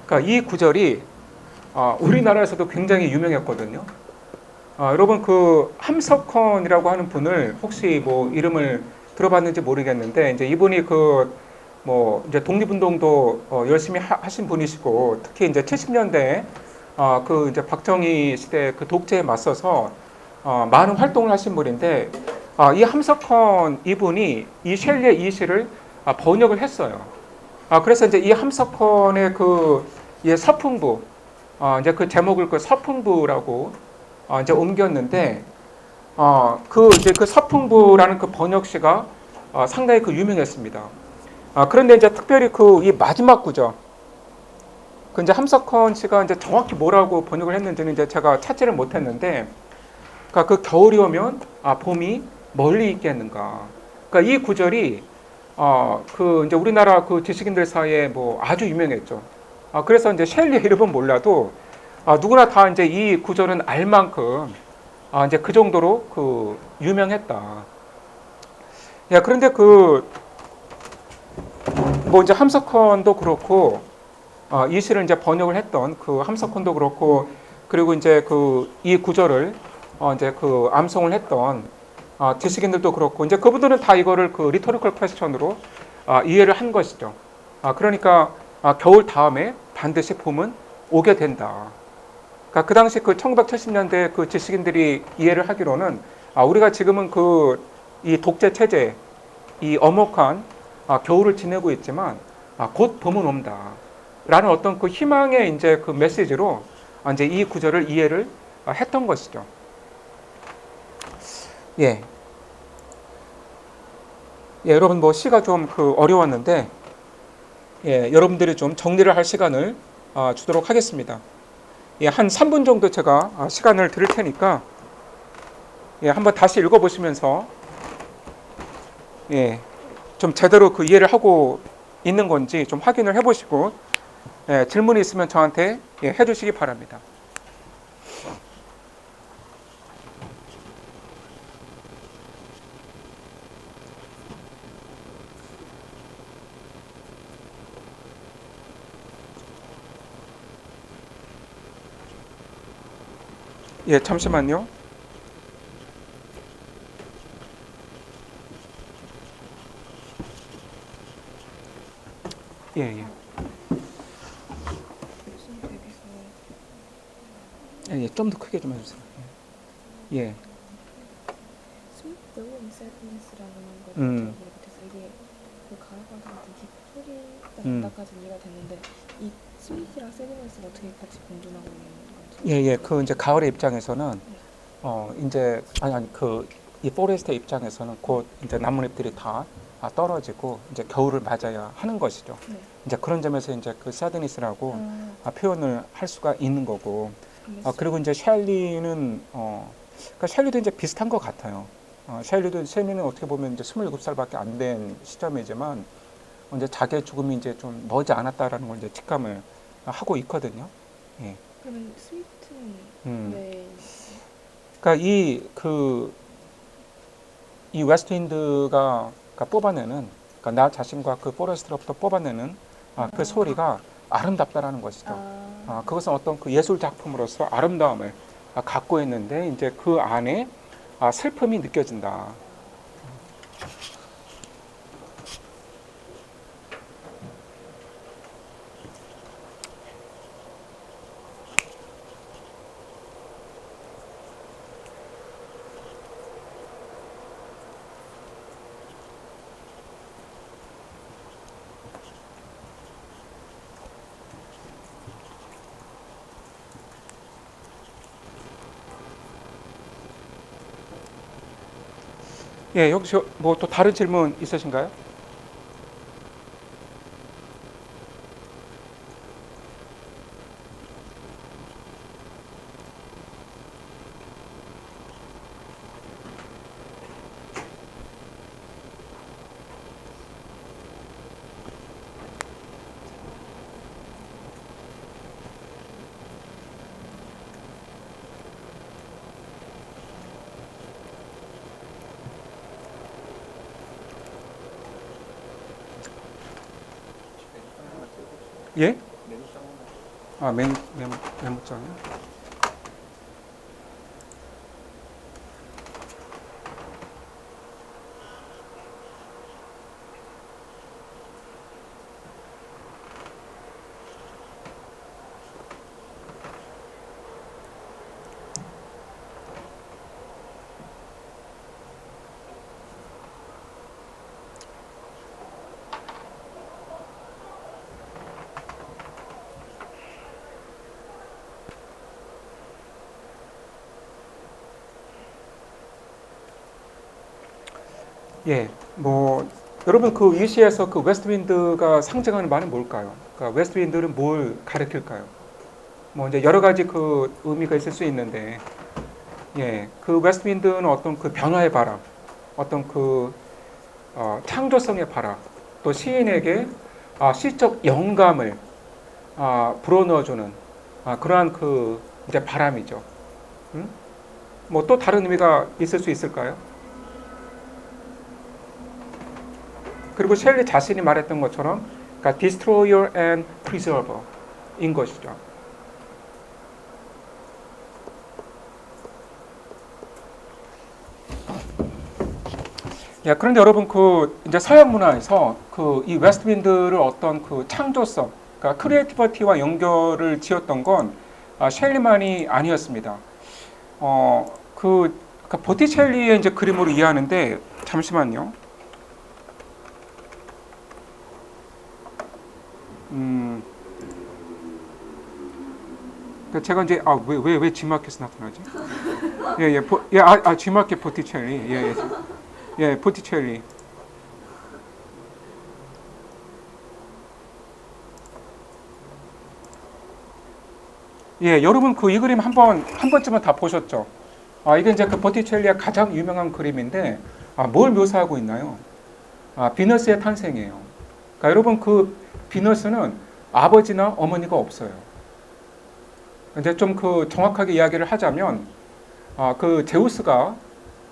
그러니까 이 구절이 우리나라에서도 굉장히 유명했거든요. 여러분 그 함석헌이라고 하는 분을 혹시 뭐 이름을 들어봤는지 모르겠는데, 이제 이분이 뭐 이제 독립운동도 열심히 하신 분이시고, 특히 이제 70년대 그 이제 박정희 시대 그 독재에 맞서서 많은 활동을 하신 분인데, 이 함석헌 이분이 이 셸리의 이 시를 번역을 했어요. 그래서 이제 이 함석헌의 이 서풍부, 이제 그 제목을 그 서풍부라고 이제 옮겼는데, 이제 그 서풍부라는 그 번역시가 상당히 유명했습니다. 그런데 이제 특별히 이 마지막 구절, 이제 함석헌 씨가 이제 정확히 뭐라고 번역을 했는지는 이제 제가 찾지를 못했는데, 그러니까 그 겨울이 오면 봄이 멀리 있겠는가. 그러니까 이 구절이 이제 우리나라 그 지식인들 사이에 뭐 아주 유명했죠. 그래서 이제 셸리의 이름은 몰라도 누구나 다 이제 이 구절은 알 만큼 이제 그 정도로 유명했다. 야, 그런데 뭐 이제 함석헌도 그렇고, 이 시를 이제 번역을 했던 그 함석헌도 그렇고, 그리고 이제 이 구절을 이제 암송을 했던 지식인들도 그렇고, 이제 그분들은 다 이거를 리토리컬 퀘스천으로 이해를 한 것이죠. 그러니까 겨울 다음에 반드시 봄은 오게 된다. 그러니까 그 당시 1970년대 그 지식인들이 이해를 하기로는 우리가 지금은 이 독재 체제, 이 엄혹한 겨울을 지내고 있지만 곧 봄은 온다. 라는 어떤 희망의 이제 메시지로 이제 이 구절을 이해를 했던 것이죠. 예. 예, 여러분 뭐 시가 좀 어려웠는데 예, 여러분들이 좀 정리를 할 시간을 주도록 하겠습니다. 예, 한 3분 정도 제가 시간을 드릴 테니까 예, 한번 다시 읽어보시면서 예, 좀 제대로 그 이해를 하고 있는 건지 좀 확인을 해보시고 예, 질문이 있으면 저한테 예, 해주시기 바랍니다. 예, 잠시만요. 예, 예. 예, 좀 더 크게 좀 해주세요. 예. 스미트 온 세븐스라는 걸 음. 잘 모르겠어서 이게 그 가을바다 같은 소리가 음. 난다까지 이해가 됐는데 이 스미트랑 세븐스가 어떻게 같이 공존하고 있는 건지. 예, 예. 그 이제 가을의 입장에서는 이제 아니 이 포레스트의 입장에서는 곧 이제 나뭇잎들이 다 떨어지고 이제 겨울을 맞아야 하는 것이죠. 네. 이제 그런 점에서 이제 그 사드니스라고 아, 표현을 할 수가 있는 거고. 알겠어요. 그리고 이제 셸리는 그러니까 셸리도 이제 비슷한 것 같아요. 셸리는 어떻게 보면 이제 27살밖에 안 된 시점이지만 이제 자기의 죽음이 이제 좀 머지 않았다라는 걸 이제 직감을 하고 있거든요. 예. 그러면 스미트는 음. 왜 그러니까 이 웨스트윈드가 뽑아내는 그러니까 나 자신과 그 포레스트로부터 뽑아내는 그 소리가 아름답다라는 것이죠. 그것은 어떤 그 예술 작품으로서 아름다움을 갖고 있는데 이제 그 안에 슬픔이 느껴진다. 예, 여기서 뭐 또 다른 질문 있으신가요? 예? 메모장이요? 예, 뭐 여러분 그 위시에서 그 웨스트윈드가 상징하는 말은 뭘까요? 그러니까 웨스트윈드는 뭘 가리킬까요? 뭐 이제 여러 가지 그 의미가 있을 수 있는데, 예, 그 웨스트윈드는 어떤 그 변화의 바람, 어떤 그 창조성의 바람, 또 시인에게 시적 영감을 불어넣어주는 그러한 그 이제 바람이죠. 뭐 또 다른 의미가 있을 수 있을까요? 그리고 셸리 자신이 말했던 것처럼 그러니까 destroyer and preserver 인 것이죠. 야, 그런데 여러분 그 이제 서양 문화에서 그 이 웨스트윈드를 어떤 그 창조성, 그러니까 크리에이티비티와 연결을 지었던 건 셸리만이 아니었습니다. 그러니까 보티첼리의 이제 그림으로 이해하는데 잠시만요. 그러니까 제가 이제 왜 G마켓에 나타나지? G마켓 보티첼리. 예, 보티첼리. 예, 여러분 그 이 그림 한 번쯤은 다 보셨죠? 이게 이제 그 보티첼리의 가장 유명한 그림인데, 뭘 묘사하고 있나요? 비너스의 탄생이에요. 그러니까 여러분 그 비너스는 아버지나 어머니가 없어요. 이제 좀 그 정확하게 이야기를 하자면, 그 제우스가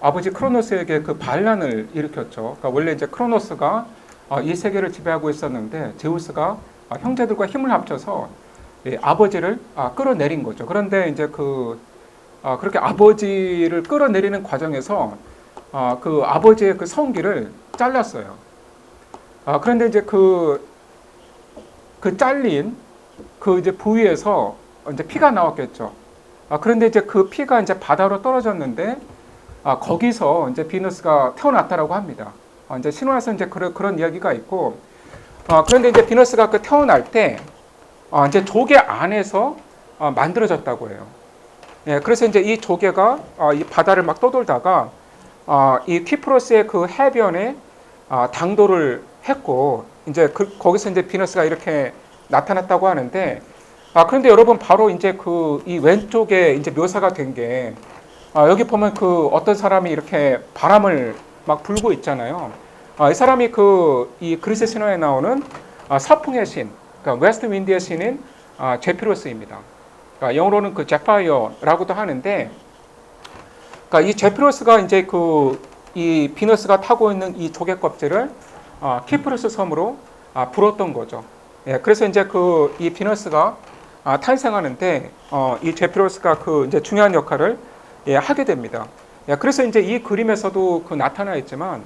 아버지 크로노스에게 그 반란을 일으켰죠. 그러니까 원래 이제 크로노스가 이 세계를 지배하고 있었는데 제우스가 형제들과 힘을 합쳐서 아버지를 끌어내린 거죠. 그런데 이제 그렇게 아버지를 끌어내리는 과정에서 그 아버지의 그 성기를 잘랐어요. 그런데 이제 그 잘린 그 이제 부위에서 이제 피가 나왔겠죠. 그런데 이제 그 피가 이제 바다로 떨어졌는데 거기서 이제 비너스가 태어났다라고 합니다. 이제 신화에서 이제 그런 이야기가 있고, 그런데 이제 비너스가 그 태어날 때 이제 조개 안에서 만들어졌다고 해요. 예, 그래서 이제 이 조개가 이 바다를 막 떠돌다가 이 키프로스의 그 해변에 당도를 했고, 이제 거기서 이제 비너스가 이렇게 나타났다고 하는데, 그런데 여러분 바로 이제 이 왼쪽에 이제 묘사가 된 게 여기 보면 그 어떤 사람이 이렇게 바람을 막 불고 있잖아요. 이 사람이 이 그리스 신화에 나오는 서풍의 신, 그러니까 웨스트 윈드의 신인 제피로스입니다. 그러니까 영어로는 그 제파이어라고도 하는데, 그러니까 이 제피로스가 이제 이 비너스가 타고 있는 이 조개 껍질을 키프로스 섬으로 불었던 거죠. 예, 그래서 이제 이 비너스가 탄생하는데 이 제피로스가 이제 중요한 역할을 하게 됩니다. 예, 그래서 이제 이 그림에서도 나타나 있지만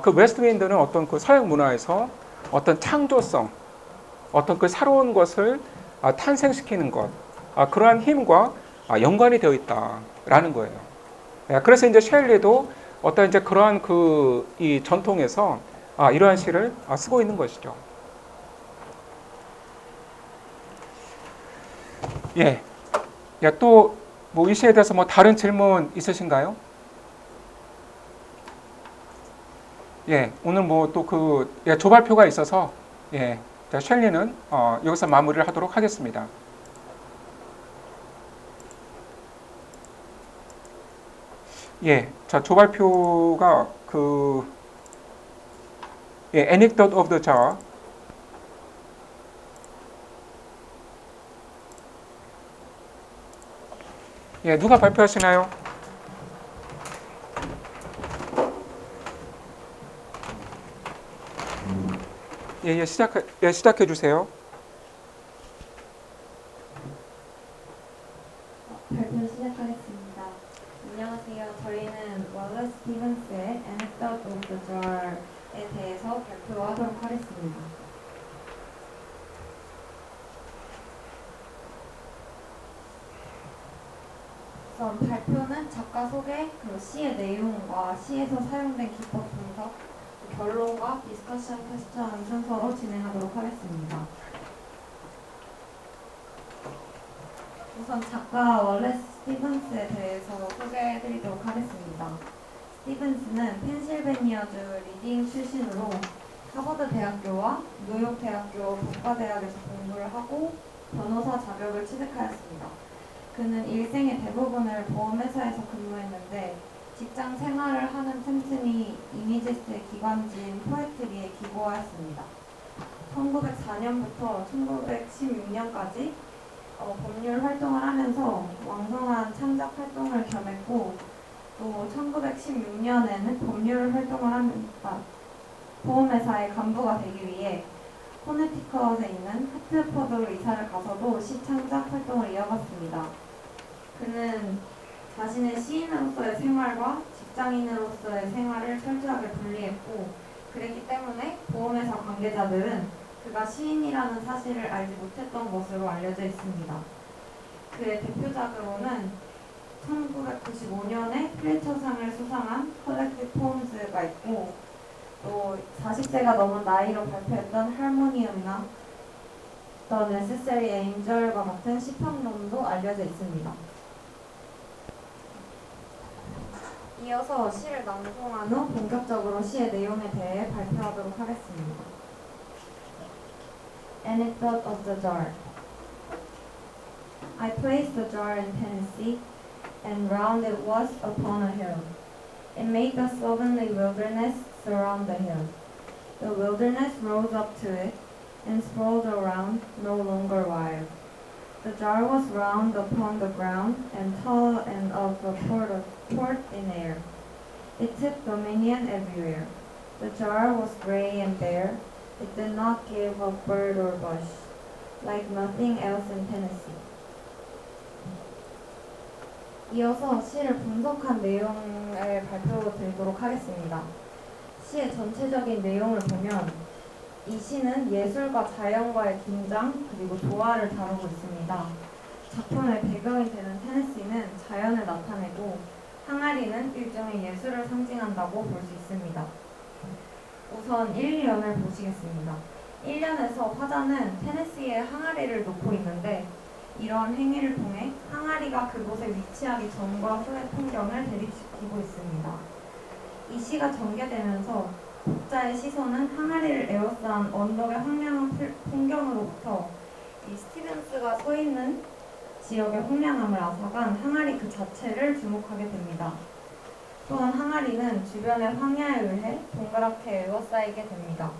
그 웨스트 윈드는 어떤 그 서양 문화에서 어떤 창조성, 어떤 그 새로운 것을 탄생시키는 것, 그러한 힘과 연관이 되어 있다라는 거예요. 예, 그래서 이제 셸리도 어떤 이제 그러한 이 전통에서 이러한 시를 쓰고 있는 것이죠. 예, 또 뭐 이 시에 대해서 뭐 다른 질문 있으신가요? 예, 오늘 뭐 또 조발표가 있어서 자, 셸리는 여기서 마무리를 하도록 하겠습니다. 예, 자, 조발표가 Anecdote of the Jar. 예, 누가 발표하시나요? 시작해 주세요. 발표 시작하겠습니다. 안녕하세요. 저희는 월러스 스티븐스의 Anecdote of the Jar에 대해서 발표하도록 하겠습니다. 우선 발표는 작가 소개, 그리고 시의 내용과 시에서 사용된 기법 분석, 결론과 디스커션 퀘스천 순서로 진행하도록 하겠습니다. 우선 작가 월러스 스티븐스에 대해서 소개해드리도록 하겠습니다. 스티븐스는 펜실베니아주 리딩 출신으로 하버드 대학교와 뉴욕 대학교 법과대학에서 공부를 하고 변호사 자격을 취득하였습니다. 그는 일생의 대부분을 보험회사에서 근무했는데 직장 생활을 하는 틈틈이 이미지스의 기관지인 포에트리에 기고하였습니다. 1904년부터 1916년까지 법률 활동을 하면서 왕성한 창작 활동을 겸했고, 또 1916년에는 법률 활동을 하면서 보험회사의 간부가 되기 위해 코네티컷에 있는 하트포드로 이사를 가서도 시창작 활동을 이어갔습니다. 그는 자신의 시인으로서의 생활과 직장인으로서의 생활을 철저하게 분리했고, 그랬기 때문에 보험회사 관계자들은 그가 시인이라는 사실을 알지 못했던 것으로 알려져 있습니다. 그의 대표작으로는 1995년에 플리처상을 수상한 컬렉티브 포엠즈가 있고, 또 40세가 넘은 나이로 발표했던 할모니움이나 The Necessary Angel과 같은 시평론도 알려져 있습니다. 이어서 시를 낭송한 후 본격적으로 시의 내용에 대해 발표하도록 하겠습니다. Anecdote of the Jar. I placed the jar in Tennessee, and round it was upon a hill. It made the slovenly wilderness surround the hill. The wilderness rose up to it, and sprawled around, no longer wild. The jar was round upon the ground, and tall and of a port in air. It took dominion everywhere. The jar was gray and bare. It did not give a bird or bush, like nothing else in Tennessee. 이어서 시를 분석한 내용을 발표드리도록 하겠습니다. 시의 전체적인 내용을 보면 이 시는 예술과 자연과의 긴장 그리고 조화를 다루고 있습니다. 작품의 배경이 되는 테네시는 자연을 나타내고 항아리는 일종의 예술을 상징한다고 볼 수 있습니다. 우선 1, 2년을 보시겠습니다. 1년에서 화자는 테네시에 항아리를 놓고 있는데 이러한 행위를 통해 항아리가 그곳에 위치하기 전과 후의 풍경을 대립시키고 있습니다. 이 시가 전개되면서 독자의 시선은 항아리를 에워싼 언덕의 황량한 풍경으로부터 이 스티븐스가 서 있는 지역의 황량함을 앗아간 항아리 그 자체를 주목하게 됩니다. 또한 항아리는 주변의 황야에 의해 동그랗게 에워싸이게 됩니다.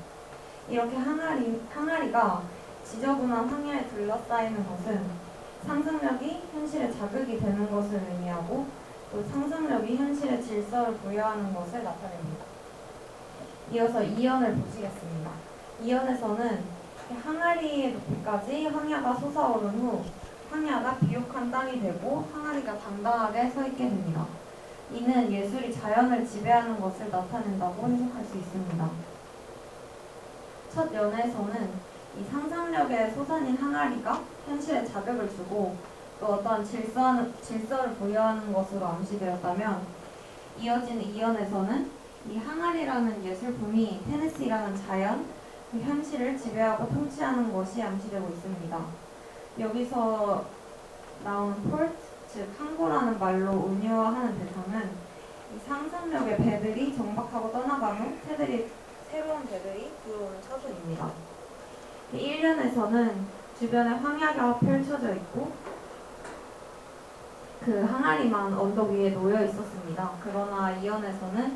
이렇게 항아리가 지저분한 황야에 둘러싸이는 것은 상상력이 현실에 자극이 되는 것을 의미하고 또 상상력이 현실의 질서를 부여하는 것을 나타냅니다. 이어서 2연을 보시겠습니다. 2연에서는 항아리의 높이까지 황야가 솟아오른 후 황야가 비옥한 땅이 되고 항아리가 당당하게 서 있게 됩니다. 이는 예술이 자연을 지배하는 것을 나타낸다고 해석할 수 있습니다. 첫 연에서는 이 상상력의 소산인 항아리가 현실에 자극을 주고 또 어떠한 질서를 부여하는 것으로 암시되었다면 이어진 2연에서는 이 항아리라는 예술품이 테네시라는 자연, 그 현실을 지배하고 통치하는 것이 암시되고 있습니다. 여기서 나온 port, 즉 항구라는 말로 은유화하는 대상은 이 상상력의 배들이 정박하고 떠나간 후 새로운 배들이 들어오는 처소입니다. 1년에서는 주변에 황야가 펼쳐져 있고 그 항아리만 언덕 위에 놓여 있었습니다. 그러나 2연에서는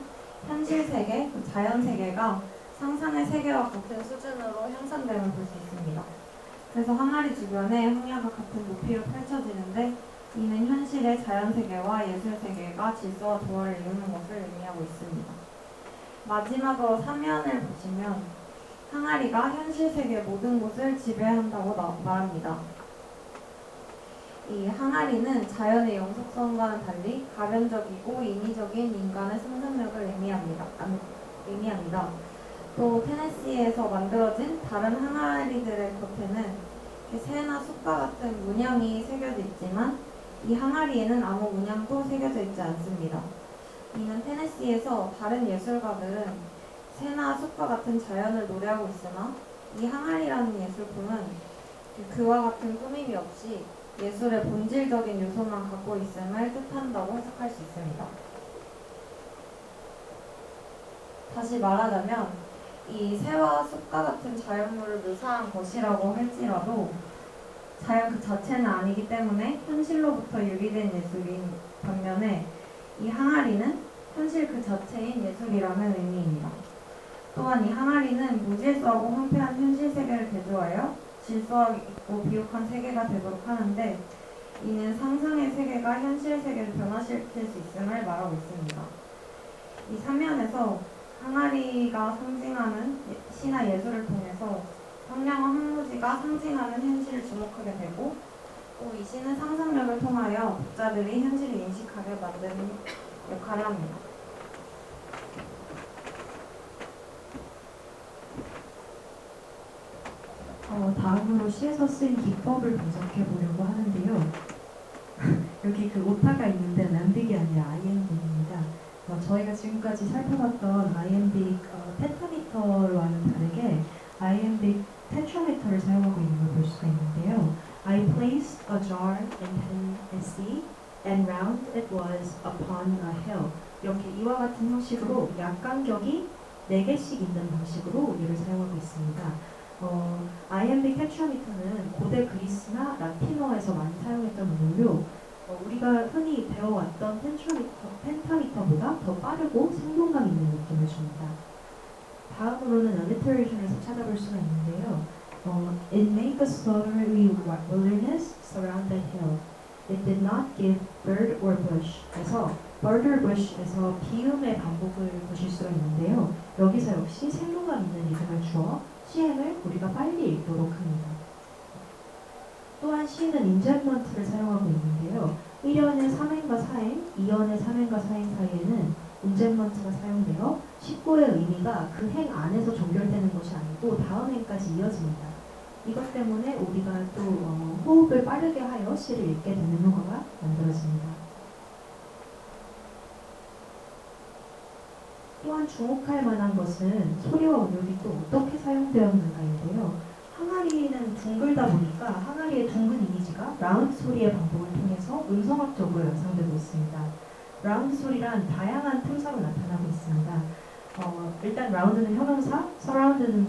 현실 세계, 자연 세계가 상상의 세계와 같은 수준으로 형성됨을 볼 수 있습니다. 그래서 항아리 주변에 황야가 같은 높이로 펼쳐지는데 이는 현실의 자연 세계와 예술 세계가 질서와 조화를 이루는 것을 의미하고 있습니다. 마지막으로 3연을 보시면 항아리가 현실 세계 모든 곳을 지배한다고 말합니다. 이 항아리는 자연의 영속성과는 달리 가변적이고 인위적인 인간의 상상력을 의미합니다. 또 테네시에서 만들어진 다른 항아리들의 겉에는 새나 숲과 같은 문양이 새겨져 있지만 이 항아리에는 아무 문양도 새겨져 있지 않습니다. 이는 테네시에서 다른 예술가들은 새나 숲과 같은 자연을 노래하고 있으나 이 항아리라는 예술품은 그와 같은 꾸밈이 없이 예술의 본질적인 요소만 갖고 있음을 뜻한다고 해석할 수 있습니다. 다시 말하자면 이 새와 숲과 같은 자연물을 묘사한 것이라고 할지라도 자연 그 자체는 아니기 때문에 현실로부터 유기된 예술인 반면에 이 항아리는 현실 그 자체인 예술이라는 의미입니다. 또한 이 항아리는 무질서하고 황폐한 현실 세계를 대조하여 질서 있고 비옥한 세계가 되도록 하는데 이는 상상의 세계가 현실 세계를 변화시킬 수 있음을 말하고 있습니다. 이 3면에서 항아리가 상징하는 시나 예술을 통해서 황량한 황무지가 상징하는 현실을 주목하게 되고 또 이 시는 상상력을 통하여 독자들이 현실을 인식하게 만드는 역할을 합니다. 다음으로 시에서 쓰인 기법을 분석해 보려고 하는데요. 여기 그 오타가 있는데 람빅이 아니라 iamбic입니다. 저희가 지금까지 살펴봤던 iambic 테트라미터와는 다르게 iambic 테트라미터를 사용하고 있는 걸 볼 수가 있는데요. I placed a jar in Tennessee and round it was upon a hill. 이렇게 이와 같은 형식으로 약간격이 4개씩 있는 방식으로 이를 사용하고 있습니다. iambic tetrameter는 고대 그리스나 라틴어에서 많이 사용했던 언어로 우리가 흔히 배워왔던 펜타미터보다 더 빠르고 생동감 있는 느낌을 줍니다. 다음으로는 alliteration에서 찾아볼 수가 있는데요. It made the slaughterly wilderness surround the hill. It did not give bird or bush에서 bird or bush에서 비음의 반복을 보실 수가 있는데요. 여기서 역시 생동감 있는 리듬을 주어 시행을 우리가 빨리 읽도록 합니다. 또한 시는 인젝먼트를 사용하고 있는데요. 1연의 3행과 4행, 2연의 3행과 4행 사이에는 인젝먼트가 사용되어 19의 의미가 그 행 안에서 종결되는 것이 아니고 다음 행까지 이어집니다. 이것 때문에 우리가 또 호흡을 빠르게 하여 시를 읽게 되는 효과가 만들어집니다. 또한 주목할 만한 것은 소리와 운율이 또 어떻게 사용되었는가인데요. 항아리는 둥글다 보니까 항아리의 둥근 이미지가 라운드 소리의 반복을 통해서 음성학적으로 연상되고 있습니다. 라운드 소리란 다양한 틈사로 나타나고 있습니다. 일단 라운드는 형용사, 서라운드는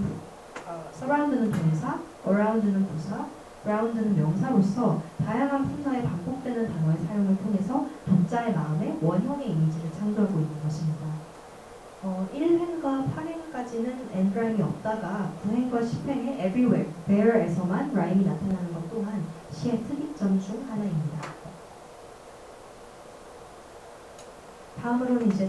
동사, 어라운드는 부사, 라운드는 명사로서 다양한 품사의 반복되는 단어의 사용을 통해서 독자의 마음에 원형의 이미지를 창조하고 있는 것입니다. 1행과 8행까지는 엔드라임이 없다가 9행과 10행의 everywhere, where에서만 라임이 나타나는 것 또한 시의 특이점 중 하나입니다. 다음으로는 이제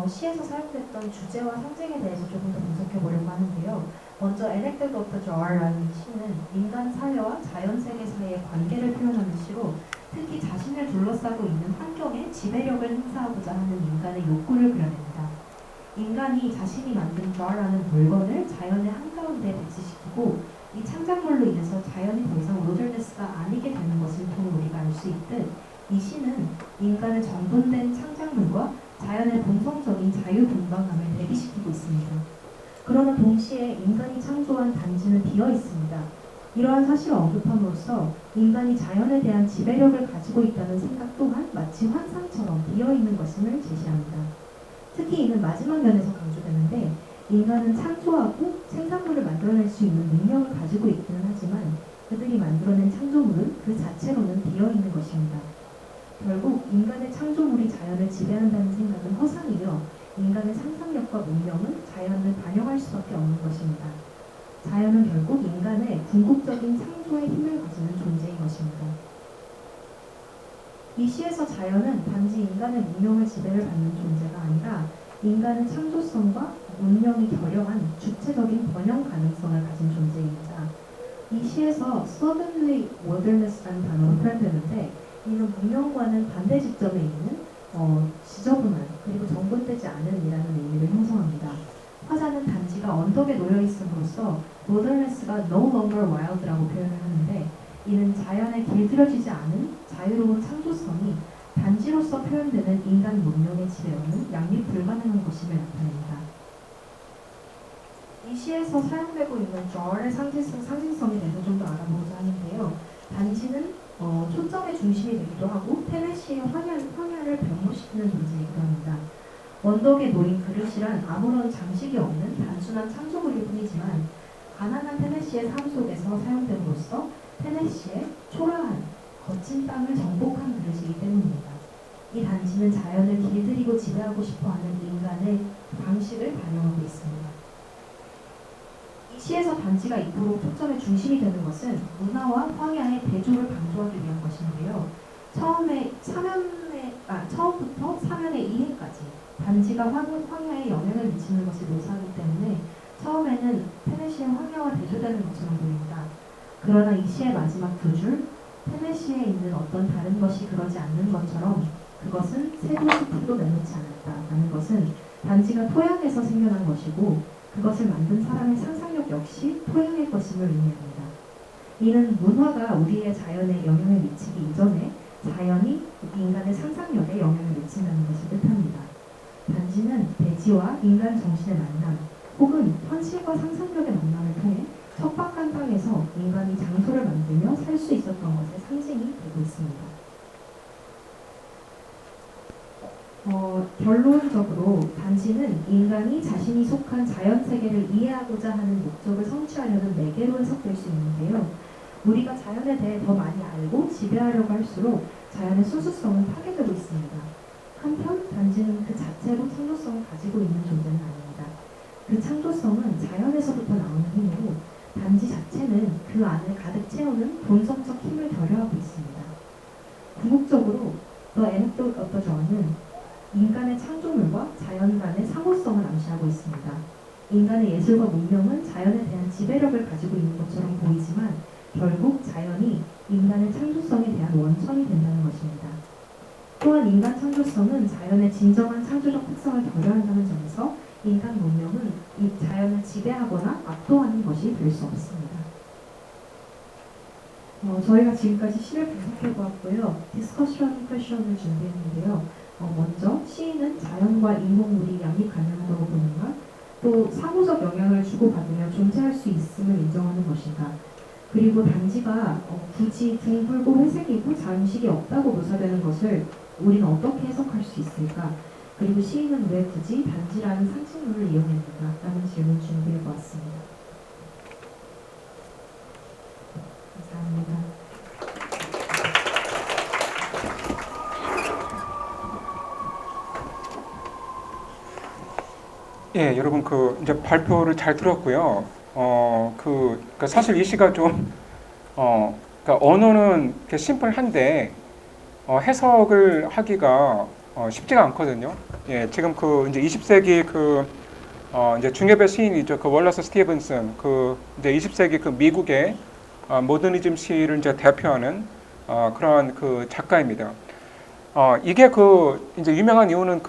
시에서 사용됐던 주제와 상징에 대해서 조금 더 분석해 보려고 하는데요. 먼저 Anecdote of the Jar라는 시는 인간 사회와 자연 세계 사이의 관계를 표현하는 시로 특히 자신을 둘러싸고 있는 환경에 지배력을 행사하고자 하는 인간의 욕구를 그려냅니다. 인간이 자신이 만든 jar라는 물건을 자연의 한가운데 배치시키고 이 창작물로 인해서 자연이 더 이상 wilderness가 아니게 되는 것을 통해 우리가 알 수 있듯 이 시는 인간의 정돈된 창작물과 자연의 본성적인 자유분방함을 대비시키고 있습니다. 그러나 동시에 인간이 창조한 단지는 비어 있습니다. 이러한 사실을 언급함으로써 인간이 자연에 대한 지배력을 가지고 있다는 생각 또한 마치 환상처럼 비어 있는 것임을 제시합니다. 특히 이는 마지막 면에서 강조되는데 인간은 창조하고 생산물을 만들어낼 수 있는 능력을 가지고 있기는 하지만 그들이 만들어낸 창조물은 그 자체로는 비어 있는 것입니다. 결국 인간의 창조물이 자연을 지배한다는 생각은 허상이며 인간의 상상력과 문명은 자연을 반영할 수밖에 없는 것입니다. 자연은 결국 인간의 궁극적인 창조의 힘을 가지는 존재인 것입니다. 이 시에서 자연은 단지 인간의 문명을 지배를 받는 존재가 아니라 인간의 창조성과 문명이 결여한 주체적인 번영 가능성을 가진 존재입니다. 이 시에서 suddenly wilderness라는 단어로 표현되는데 이는 문명과는 반대 지점에 있는 지저분한 그리고 정돈되지 않은 이라는 의미를 형성합니다. 화자는 단지가 언덕에 놓여 있음으로써 wilderness가 no longer wild라고 표현을 하는데 이는 자연에 길들여지지 않은 자유로운 창조성이 단지로서 표현되는 인간 문명의 지배로는 양립 불가능한 것임을 나타냅니다. 이 시에서 사용되고 있는 jar의 상징성에 대해서 좀 더 알아보고자 하는데요. 단지는 초점의 중심이 되기도 하고 테네시의 황야를 변모시키는 존재이기도 합니다. 언덕에 놓인 그릇이란 아무런 장식이 없는 단순한 창조물일 뿐이지만 가난한 테네시의 삶 속에서 사용됨으로써 테네시의 초라한 거친 땅을 정복한 그릇이기 때문입니다. 이 단지는 자연을 길들이고 지배하고 싶어하는 인간의 방식을 반영하고 있습니다. 이 시에서 단지가 입으로 초점의 중심이 되는 것은 문화와 황야의 대조를 강조하기 위한 것인데요. 처음부터 사면의 이행까지 단지가 황야에 영향을 미치는 것을 묘사하기 때문에 처음에는 테네시의 황야와 대조되는 것처럼 보입니다. 그러나 이 시의 마지막 두 줄, 테네시에 있는 어떤 다른 것이 그러지 않는 것처럼 그것은 새도 숲도 내놓지 않았다라는 것은 단지가 토양에서 생겨난 것이고 그것을 만든 사람의 상상력 역시 토양의 것임을 의미합니다. 이는 문화가 우리의 자연에 영향을 미치기 이전에 자연이 인간의 상상력에 영향을 미친다는 것을 뜻합니다. 단지는 대지와 인간 정신의 만남 혹은 현실과 상상력의 만남을 통해 척박한 땅에서 인간이 장소를 만들며 살 수 있었던 것의 상징이 되고 있습니다. 결론적으로 단지는 인간이 자신이 속한 자연 세계를 이해하고자 하는 목적을 성취하려는 매개로 해석될 수 있는데요. 우리가 자연에 대해 더 많이 알고 지배하려고 할수록 자연의 순수성은 파괴되고 있습니다. 한편 단지는 그 자체로 창조성을 가지고 있는 존재는 아닙니다. 그 창조성은 자연에서부터 나오는 힘으로 단지 자체는 그 안을 가득 채우는 본성적 힘을 결여하고 있습니다. 궁극적으로 The Anecdote of the Jaw는 인간의 창조물과 자연 간의 상호성을 암시하고 있습니다. 인간의 예술과 문명은 자연에 대한 지배력을 가지고 있는 것처럼 보이지만 결국 자연이 인간의 창조성에 대한 원천이 된다는 것입니다. 또한 인간 창조성은 자연의 진정한 창조적 특성을 결여한다는 점에서 인간 문명은 이 자연을 지배하거나 압도하는 것이 될 수 없습니다. 저희가 지금까지 시를 분석해보았고요. 디스커션 퀘션을 준비했는데요. 먼저 시인은 자연과 인공물이 양립가능하다고 보는가? 또 사고적 영향을 주고받으며 존재할 수 있음을 인정하는 것인가? 그리고 단지가 굳이 둥글고 회색이고 장식이 없다고 묘사되는 것을 우리는 어떻게 해석할 수 있을까? 그리고 시인은 왜 굳이 단지라는 상징물을 이용했는가? 라는 질문 준비해보았습니다. 감사합니다. 예, 여러분 이제 발표를 잘 들었고요. 그러니까 사실 이 시가 좀 그러니까 언어는 이렇게 심플한데 해석을 하기가 쉽지가 않거든요. 예, 지금 이제 20세기 이제 중엽의 시인이죠. 월러스 스티븐슨 이제 20세기 미국의 모더니즘 시를 이제 대표하는 그러한 작가입니다. 이게 이제 유명한 이유는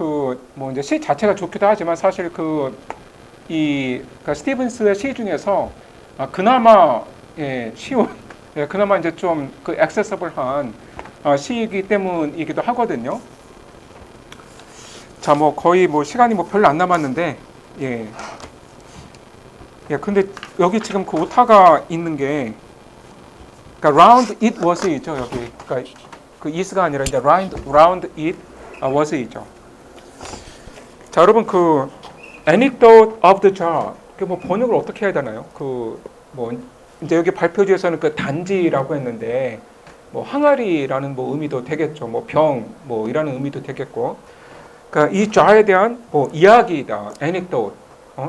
뭐 이제 시 자체가 좋기도 하지만 사실 그러니까 스티븐스의 시 중에서 그나마 쉬운 그나마 이제 좀 액세서블한 시이기 때문이기도 하거든요. 자, 뭐 거의 뭐 시간이 뭐 별로 안 남았는데 예, 근데 여기 지금 오타가 있는 게 그러니까 round it was이죠 여기. 그러니까 is가 아니라 이제 round it was이죠. 자, 여러분 anecdote of the jar 뭐 번역을 어떻게 해야 되나요? 뭐 이제 여기 발표지에서는 단지라고 했는데 뭐 항아리라는 뭐 의미도 되겠죠. 뭐 병 뭐 이라는 의미도 되겠고. 그러니까 이 jar에 대한 뭐 이야기이다, anecdote,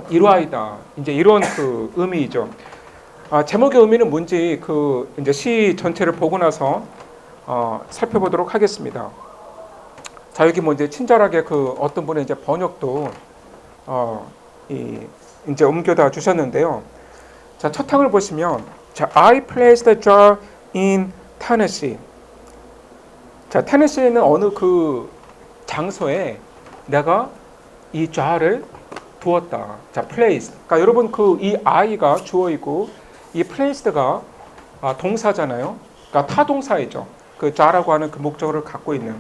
일화이다. 이제 이런 의미이죠. 제목의 의미는 뭔지 이제 시 전체를 보고 나서 살펴보도록 하겠습니다. 자, 여기 뭐 이제 친절하게 어떤 분의 이제 번역도 이제 옮겨다 주셨는데요. 자, 첫 항을 보시면 자, I placed the jar in Tennessee. 자, 테네시에는 어느 장소에 내가 이 jar를 두었다. 자, placed. 그러니까 여러분 이 I가 주어이고 이 placed가 동사잖아요. 그러니까 타동사이죠. jar라고 하는 목적어를 갖고 있는.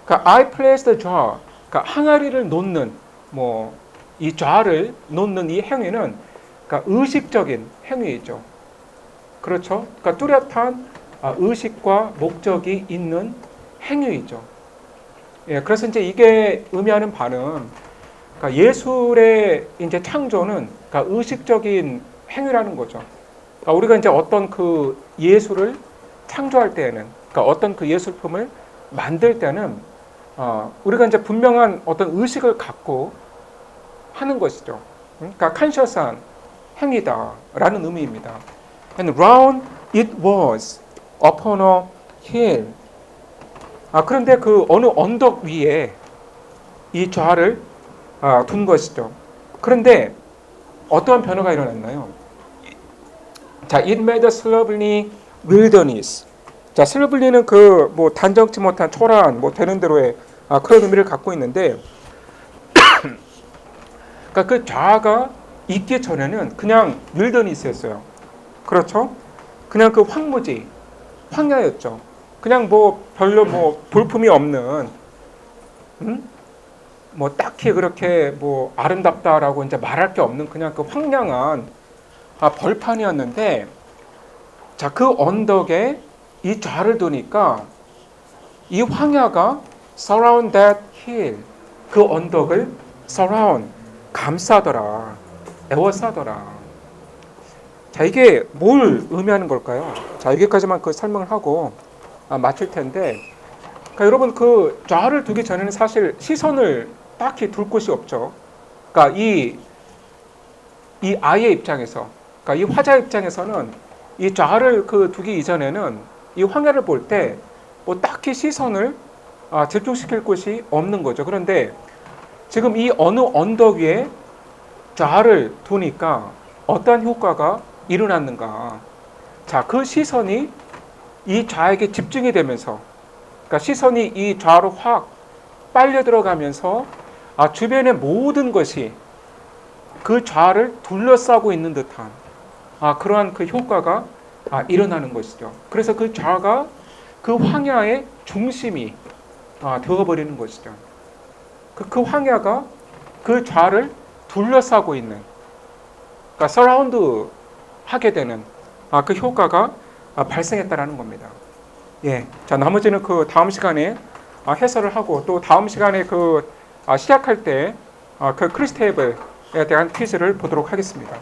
그러니까 I placed the jar. 그러니까 항아리를 놓는 뭐 이 jar를 놓는 이 행위는 그러니까 의식적인 행위이죠. 그렇죠? 그러니까 뚜렷한 의식과 목적이 있는 행위이죠. 예, 그래서 이제 이게 의미하는 바는 그러니까 예술의 이제 창조는 그러니까 의식적인 행위라는 거죠. 그러니까 우리가 이제 어떤 예술을 창조할 때에는, 그러니까 어떤 예술품을 만들 때는 우리가 이제 분명한 어떤 의식을 갖고 하는 것이죠. 그러니까 conscious한 행위다라는 의미입니다. And round it was upon a hill. 그런데 어느 언덕 위에 이 jar를 둔 것이죠. 그런데 어떠한 변화가 일어났나요? 자, it made a lovely wilderness. 자, 슬러블리는 뭐 단정치 못한 초라한 뭐 되는 대로의 그런 의미를 갖고 있는데, 그러니까 jar가 있기 전에는 그냥 윌더니스였어요. 그렇죠? 그냥 황무지, 황야였죠. 그냥 뭐 별로 뭐 볼품이 없는, 뭐 딱히 그렇게 뭐 아름답다라고 이제 말할 게 없는 그냥 황량한 벌판이었는데, 자, 언덕에 이 jar를 두니까 이 황야가 surround that hill, 그 언덕을 surround, 감싸더라, 에워싸더라. 자, 이게 뭘 의미하는 걸까요? 자, 여기까지만 그 설명을 하고 마칠 텐데, 그러니까 여러분 그 좌를 두기 전에는 사실 시선을 딱히 둘 곳이 없죠. 그러니까 이 아이의 입장에서, 그러니까 이 화자 입장에서는 이 좌를 그 두기 이전에는 이 황야를 볼 때 뭐 딱히 시선을 집중시킬 곳이 없는 거죠. 그런데 지금 이 어느 언덕 위에 좌를 두니까 어떠한 효과가 일어났는가? 자, 그 시선이 이 좌에게 집중이 되면서, 그러니까 시선이 이 좌로 확 빨려 들어가면서 주변의 모든 것이 그 좌를 둘러싸고 있는 듯한 그러한 그 효과가 일어나는 것이죠. 그래서 그 좌가 그 황야의 중심이 되어버리는 것이죠. 그 황야가 그 좌를 둘러싸고 있는, 그러니까 서라운드 하게 되는 그 효과가 발생했다라는 겁니다. 예, 자 나머지는 그 다음 시간에 해설을 하고 또 다음 시간에 그 시작할 때 그 크리스테이블에 대한 퀴즈를 보도록 하겠습니다.